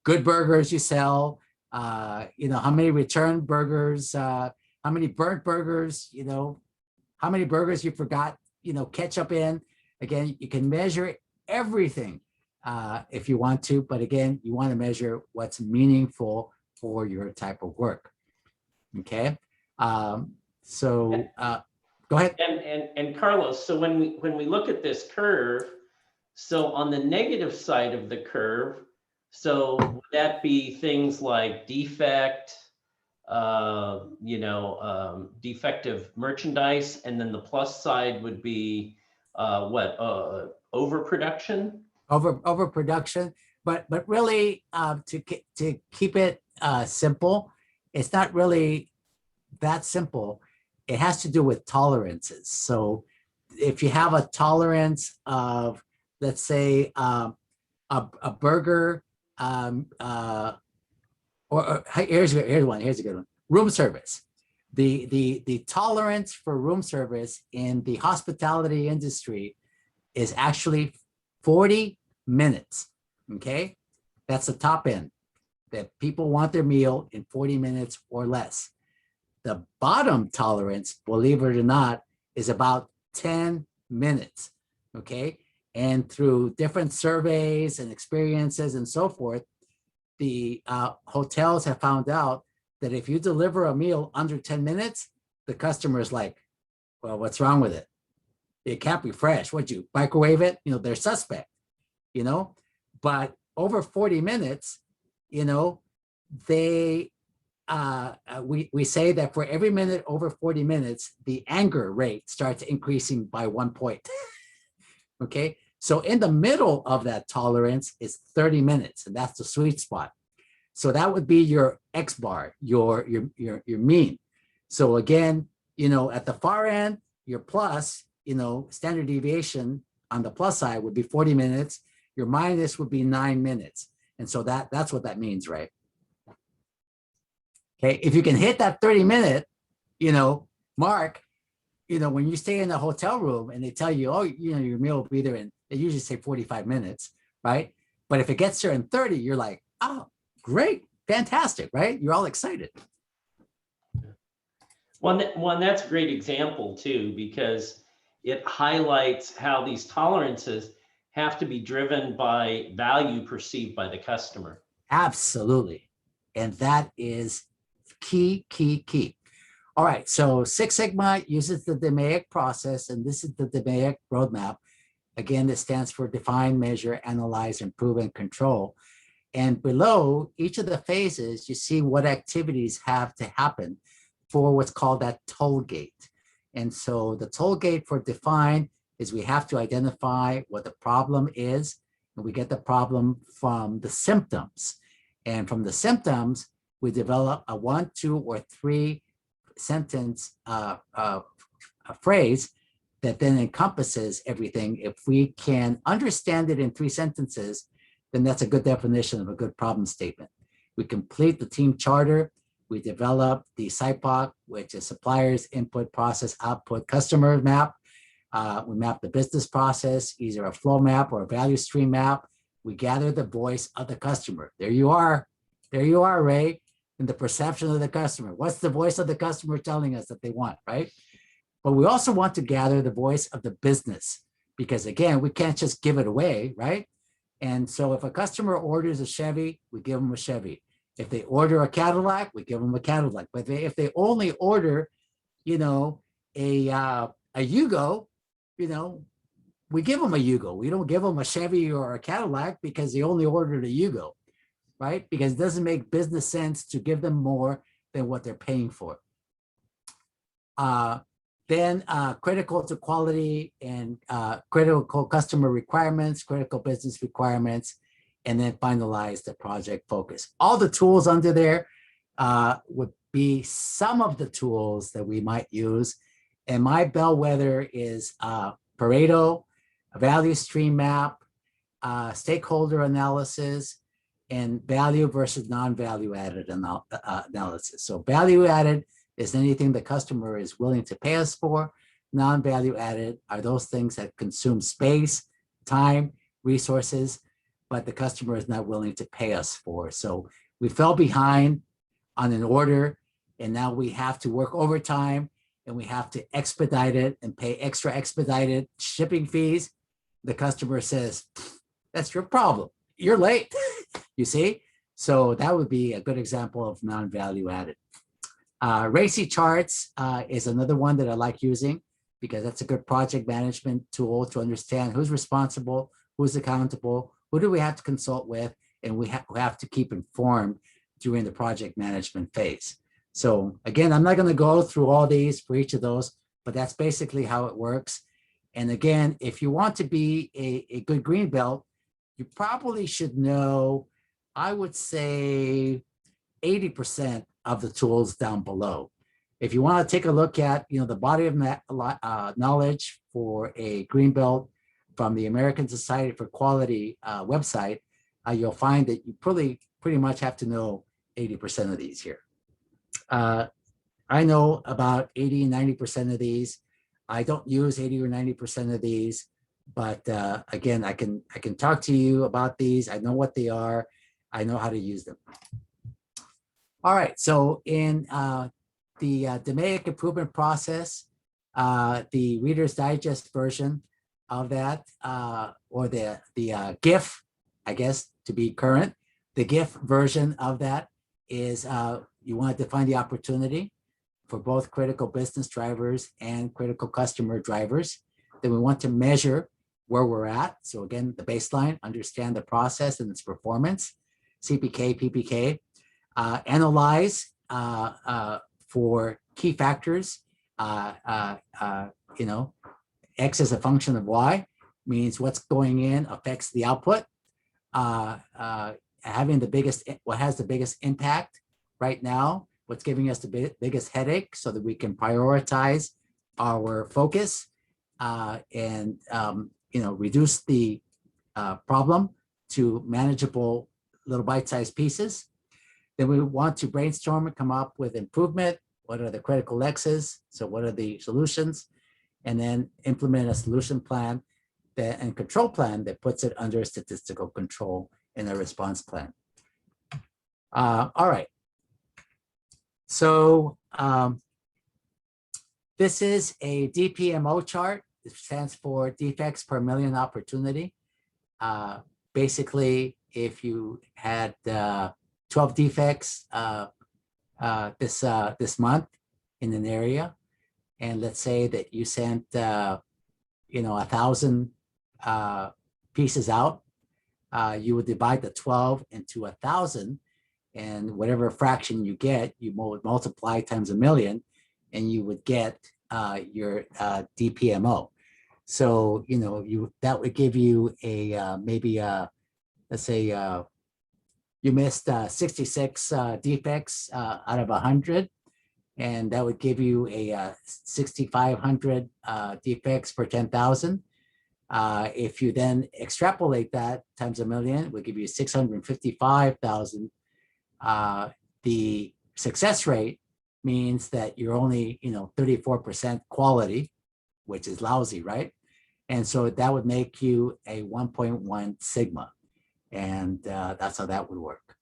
good burgers you sell, how many return burgers, how many burnt burgers, how many burgers you forgot, ketchup in. Again, you can measure everything if you want to, but again, you want to measure what's meaningful for your type of work. Okay. Go ahead. And Carlos, so when we look at this curve, so on the negative side of the curve, so would that be things like defect, defective merchandise, and then the plus side would be overproduction? Overproduction, but really to keep it simple, it's not really that simple. It has to do with tolerances. So if you have a tolerance of let's say, a burger, here's one. Here's a good one. Room service. The tolerance for room service in the hospitality industry is actually 40 minutes. Okay, that's the top end. That people want their meal in 40 minutes or less. The bottom tolerance, believe it or not, is about 10 minutes. Okay, and through different surveys and experiences and so forth, the hotels have found out that if you deliver a meal under 10 minutes, the customer is like, well, what's wrong with it? It can't be fresh. Would you microwave it? You know, they're suspect, you know, but over 40 minutes, you know, they, we say that for every minute over 40 minutes, the anger rate starts increasing by 1 point. Okay. So in the middle of that tolerance is 30 minutes, and that's the sweet spot. So that would be your X bar, your mean. So again, you know, at the far end, your plus, you know, standard deviation on the plus side would be 40 minutes. Your minus would be 9 minutes. And so that's what that means, right? Okay, if you can hit that 30-minute, you know, mark, you know, when you stay in a hotel room and they tell you, oh, you know, your meal will be there in, they usually say 45 minutes, right? But if it gets there in 30, you're like, oh, great, fantastic, right? You're all excited. One that's a great example too, because it highlights how these tolerances have to be driven by value perceived by the customer. Absolutely. And that is key. All right, so Six Sigma uses the DMAIC process, and this is the DMAIC roadmap. Again, this stands for define, measure, analyze, improve, and control. And below each of the phases, you see what activities have to happen for what's called that toll gate. And so the toll gate for define is we have to identify what the problem is, and we get the problem from the symptoms. And from the symptoms, we develop a 1, 2, or 3 sentence a phrase that then encompasses everything. If we can understand it in 3 sentences, then that's a good definition of a good problem statement. We complete the team charter. We develop the SIPOC, which is suppliers, input, process, output, customer map. We map the business process, either a flow map or a value stream map. We gather the voice of the customer. There you are, Ray, in the perception of the customer. What's the voice of the customer telling us that they want, right? But we also want to gather the voice of the business, because again, we can't just give it away, right? And so if a customer orders a Chevy, we give them a Chevy. If they order a Cadillac, we give them a Cadillac. But if they only order, you know, a Yugo, you know, we give them a Yugo. We don't give them a Chevy or a Cadillac because they only ordered a Yugo, right? Because it doesn't make business sense to give them more than what they're paying for. Then critical to quality and critical customer requirements, critical business requirements, and then finalize the project focus. All the tools under there would be some of the tools that we might use. And my bellwether is Pareto, a value stream map, stakeholder analysis, and value versus non-value added analysis. So value added is anything the customer is willing to pay us for. Non-value added are those things that consume space, time, resources, but the customer is not willing to pay us for. So we fell behind on an order, and now we have to work overtime, and we have to expedite it and pay extra expedited shipping fees. The customer says, that's your problem. You're late, you see? So that would be a good example of non-value added. RACI charts is another one that I like using, because that's a good project management tool to understand who's responsible, who's accountable, who do we have to consult with, and we have to keep informed during the project management phase. So again, I'm not going to go through all these for each of those, but that's basically how it works. And again, if you want to be a good green belt, you probably should know, I would say 80% of the tools down below. If you want to take a look at, you know, the body of knowledge for a green belt from the American Society for Quality website, you'll find that you pretty much have to know 80% of these here. I know about 80 and 90% of these. I don't use 80 or 90% of these, but again, I can talk to you about these. I know what they are. I know how to use them. All right, so in the DMAIC improvement process, the Reader's Digest version of that, or the GIF, I guess, to be current, the GIF version of that is you want to define the opportunity for both critical business drivers and critical customer drivers. Then we want to measure where we're at. So again, the baseline, understand the process and its performance, CPK, PPK, analyze for key factors. You know, X is a function of Y, means what's going in affects the output. Having the biggest, what has the biggest impact right now, what's giving us the biggest headache, so that we can prioritize our focus and you know, reduce the problem to manageable little bite-sized pieces. Then we want to brainstorm and come up with improvement. What are the critical X's? So what are the solutions? And then implement a solution plan and control plan that puts it under statistical control in a response plan. All right. So this is a DPMO chart. It stands for defects per million opportunity. Basically, if you had 12 defects this month in an area, and let's say that you sent you know, 1,000 pieces out, you would divide the 12 into 1,000, and whatever fraction you get, you would multiply times a million, and you would get your DPMO. So you know, that would give you a maybe let's say you missed 66 defects out of 100, and that would give you a 6,500 defects per 10,000. If you then extrapolate that times a million, it would give you 655,000. The success rate means that you're only, you know, 34% quality, which is lousy, right? And so that would make you a 1.1 sigma. And that's how that would work.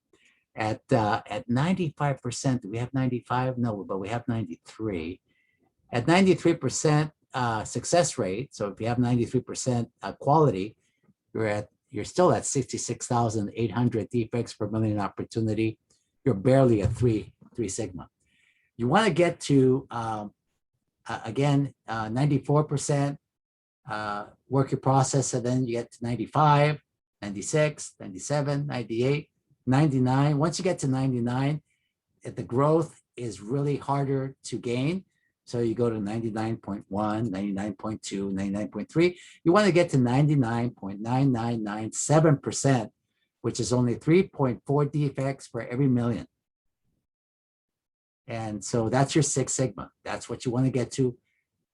At 95%, do we have 95? No, but we have 93. At 93% success rate, so if you have 93% quality, you're still at 66,800 defects per million opportunity. You're barely a 3 sigma. You want to get to again 94%, work your process, and then you get to 95, 96, 97, 98, 99. Once you get to 99, the growth is really harder to gain. So you go to 99.1, 99.2, 99.3. You want to get to 99.9997%, which is only 3.4 defects for every million. And so that's your 6 sigma. That's what you want to get to,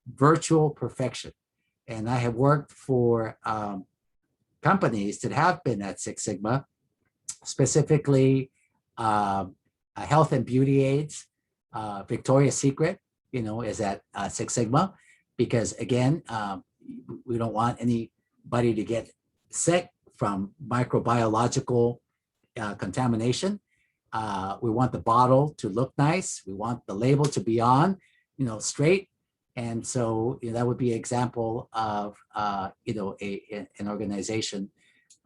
virtual perfection. And I have worked for companies that have been at 6 sigma, specifically health and beauty aids. Victoria's Secret, you know, is at 6 sigma, because again, we don't want anybody to get sick from microbiological contamination. We want the bottle to look nice. We want the label to be on, you know, straight. And so, you know, that would be an example of, you know, an organization,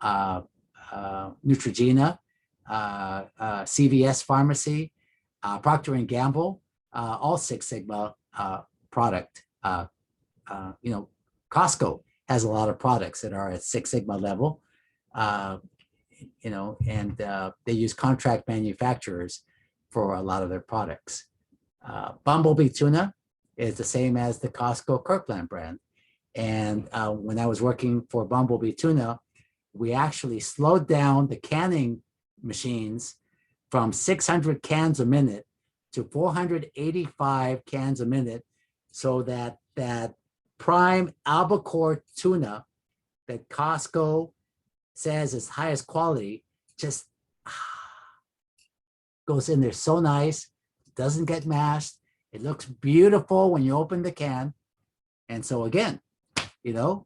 Neutrogena, CVS Pharmacy, Procter & Gamble, all 6 sigma product. You know, Costco has a lot of products that are at 6 sigma level, you know, and they use contract manufacturers for a lot of their products. Bumblebee tuna is the same as the Costco Kirkland brand. And when I was working for Bumblebee tuna, we actually slowed down the canning machines from 600 cans a minute to 485 cans a minute, so that that prime albacore tuna that Costco says is highest quality just goes in there so nice, doesn't get mashed. It looks beautiful when you open the can. And so again, you know,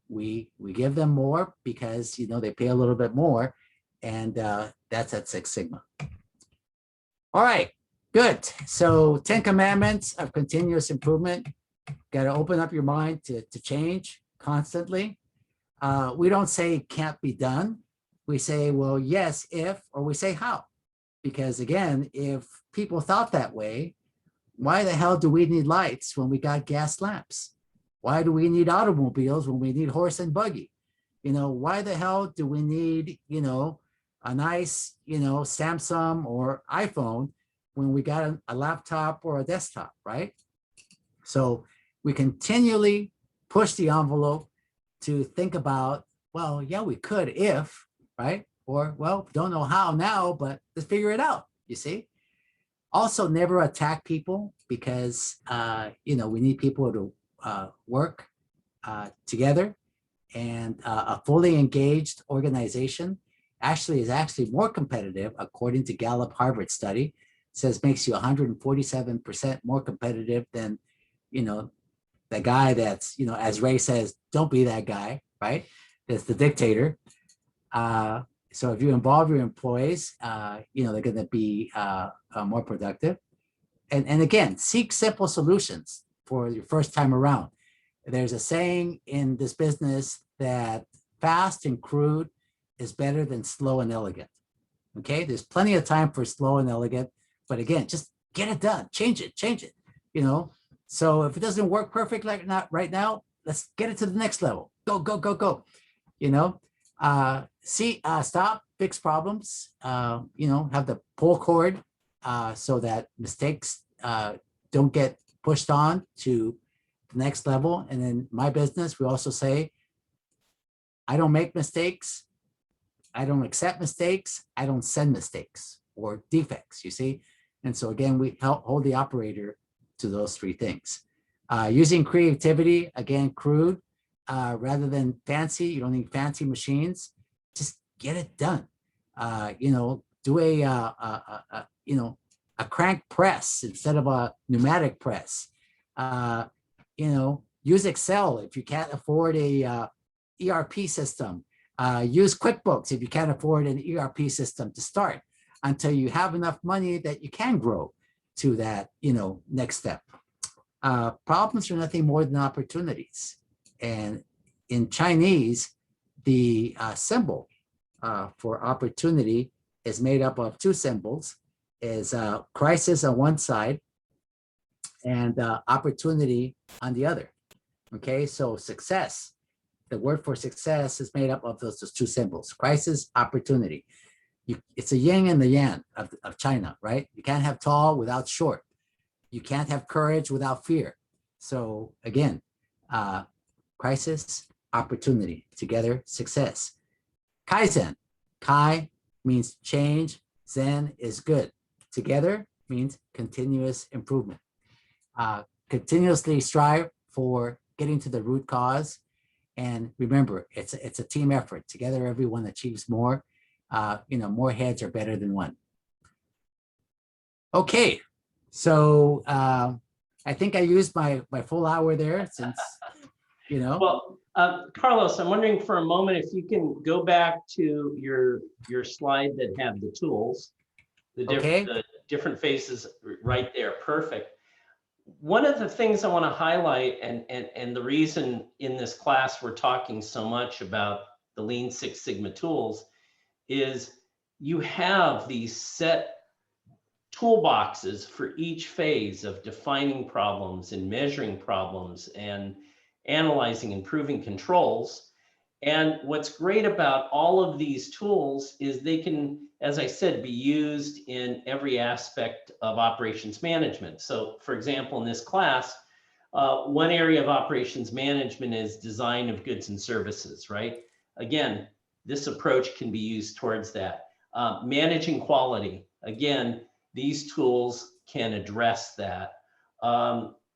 we give them more because, you know, they pay a little bit more, and that's at Six Sigma. All right, good. So 10 commandments of continuous improvement. Got to open up your mind to change constantly. We don't say it can't be done. We say, well, yes, if, or we say how. Because again, if people thought that way, why the hell do we need lights when we got gas lamps? Why do we need automobiles when we need horse and buggy? You know, why the hell do we need, you know, a nice, you know, Samsung or iPhone when we got a laptop or a desktop, right? So we continually push the envelope to think about, well, yeah, we could if, right? Or, well, don't know how now, but let's figure it out, you see? Also, never attack people because, you know, we need people to work together, and a fully engaged organization is more competitive, according to Gallup Harvard study, says makes you 147% more competitive than, you know, the guy that's, you know, as Ray says, don't be that guy, right? That's the dictator. So if you involve your employees, you know, they're going to be more productive. And again, seek simple solutions for your first time around. There's a saying in this business that fast and crude is better than slow and elegant. Okay, there's plenty of time for slow and elegant, but again, just get it done, change it, you know. So if it doesn't work perfect like not right now, let's get it to the next level. Go, go, go, go. You know, stop, fix problems, you know, have the pull cord so that mistakes don't get pushed on to the next level. And in my business, we also say, I don't make mistakes. I don't accept mistakes. I don't send mistakes or defects, you see? And so again, we help hold the operator to those three things. Using creativity, again, crude, rather than fancy. You don't need fancy machines. Just get it done. You know, do you know, a crank press instead of a pneumatic press. You know, use Excel if you can't afford a ERP system. Use QuickBooks if you can't afford an ERP system to start, until you have enough money that you can grow to that, you know, next step. Problems are nothing more than opportunities. And in Chinese, the symbol for opportunity is made up of two symbols, is crisis on one side and opportunity on the other. Okay, so success, the word for success is made up of those two symbols, crisis, opportunity. It's a yin and the yang of China, right? You can't have tall without short. You can't have courage without fear. So again, crisis, opportunity, together, success. Kaizen, Kai means change, Zen is good. Together means continuous improvement. Continuously strive for getting to the root cause. And remember, it's a team effort. Together, everyone achieves more. You know, more heads are better than one. Okay, so I think I used my full hour there, since, you know. Well, Carlos, I'm wondering for a moment if you can go back to your slide that had the tools, the different phases right there. Perfect. One of the things I want to highlight, and the reason in this class we're talking so much about the Lean Six Sigma tools, is you have these set toolboxes for each phase of defining problems and measuring problems and analyzing and proving controls. And what's great about all of these tools is they can, as I said, be used in every aspect of operations management. So for example, in this class, one area of operations management is design of goods and services, right? Again, this approach can be used towards that. Managing quality, again, these tools can address that.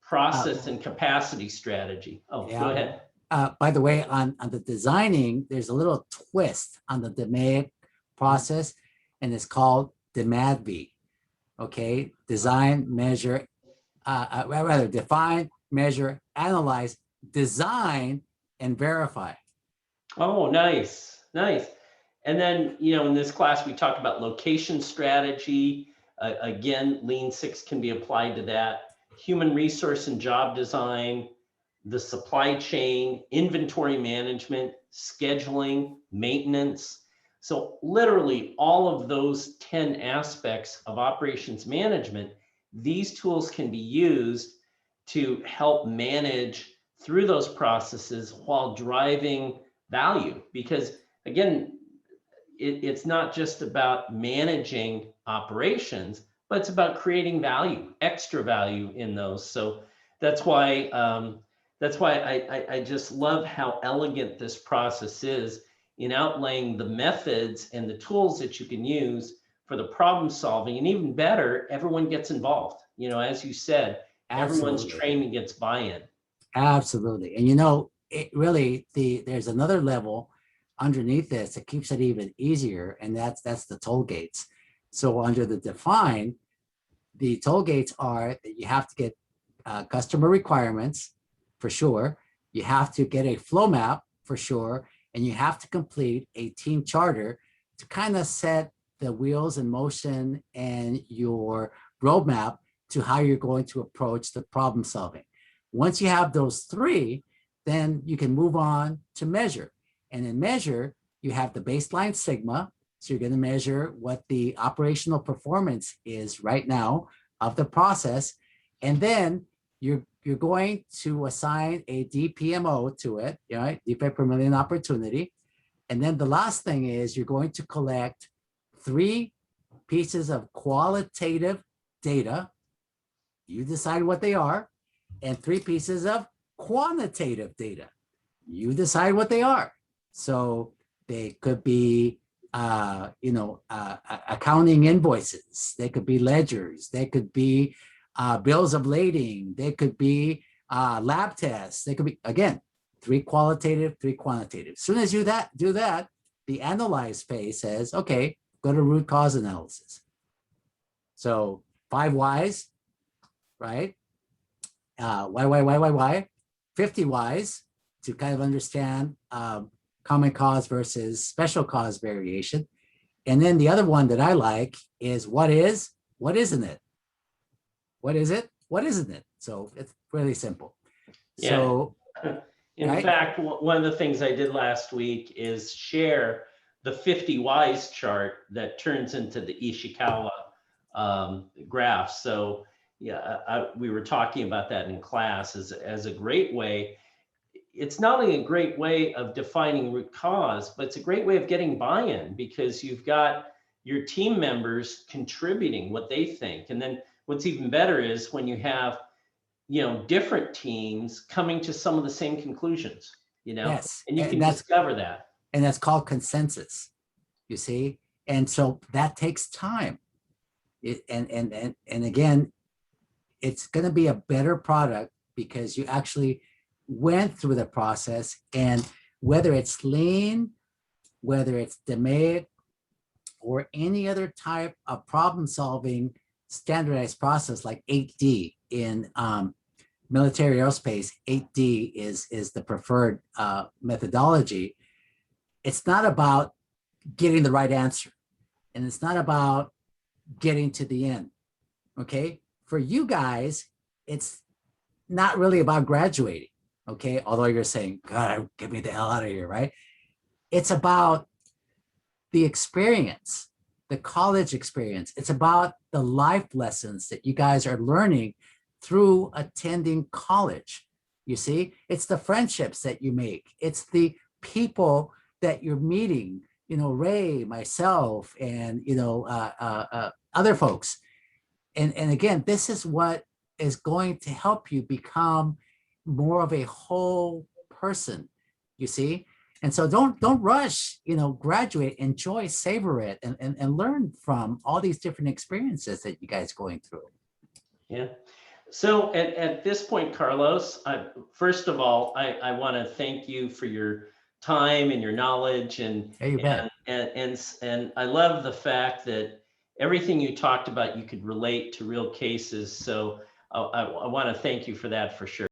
Process and capacity strategy. Oh, yeah. Go ahead. by the way, on the designing, there's a little twist on the DMAIC process, and it's called DMADV. Okay, design, measure, rather define, measure, analyze, design, and verify. Oh, nice, nice. And then, in this class, we talked about location strategy. Again, Lean Six can be applied to that. Human resource and job design, the supply chain, inventory management, scheduling, maintenance. So literally all of those 10 aspects of operations management, these tools can be used to help manage through those processes while driving value. Because again, it's not just about managing operations, but it's about creating value, extra value in those. So that's why I just love how elegant this process is in outlaying the methods and the tools that you can use for the problem solving. And even better, everyone gets involved. As you said, everyone's Absolutely. trained and gets buy-in. Absolutely. And it really, there's another level underneath this that keeps it even easier, and that's the toll gates. So under the define, the toll gates are that you have to get customer requirements for sure, you have to get a flow map for sure, and you have to complete a team charter to kind of set the wheels in motion and your roadmap to how you're going to approach the problem solving. Once you have those three, then you can move on to measure. And in measure, you have the baseline sigma. So you're going to measure what the operational performance is right now of the process. And then you're going to assign a DPMO to it, right? Defect per million opportunity. And then the last thing is you're going to collect 3 pieces of qualitative data. You decide what they are. And 3 pieces of quantitative data. You decide what they are. So they could be, accounting invoices. They could be ledgers. They could be bills of lading. They could be lab tests. They could be, again, 3 qualitative, 3 quantitative. As soon as you do that, the analyze phase says, okay, go to root cause analysis. So 5 whys, right? Why, 50 whys to kind of understand common cause versus special cause variation. And then the other one that I like is what is, what isn't it? What is it? What isn't it? So it's really simple. Yeah. So in right? fact, one of the things I did last week is share the 50 whys chart that turns into the Ishikawa graph. So yeah, we were talking about that in class as a great way. It's not only a great way of defining root cause, but it's a great way of getting buy-in because you've got your team members contributing what they think. And then what's even better is when you have, different teams coming to some of the same conclusions, Yes, and you can discover that. And that's called consensus, you see? And so that takes time. And again, it's going to be a better product because you actually went through the process, and whether it's lean, whether it's DMAIC, or any other type of problem solving standardized process like 8D in military aerospace, 8D is the preferred methodology. It's not about getting the right answer, and it's not about getting to the end, okay? For you guys, it's not really about graduating, okay? Although you're saying, God, get me the hell out of here, right? It's about the experience, the college experience. It's about the life lessons that you guys are learning through attending college. You see, it's the friendships that you make. It's the people that you're meeting, Ray, myself, and, other folks. And again, this is what is going to help you become more of a whole person, you see? And so don't rush, graduate, enjoy, savor it, and learn from all these different experiences that you guys are going through. Yeah. So at this point, Carlos, first of all, I want to thank you for your time and your knowledge, and Yeah, you bet. and I love the fact that everything you talked about you could relate to real cases. So I want to thank you for that for sure.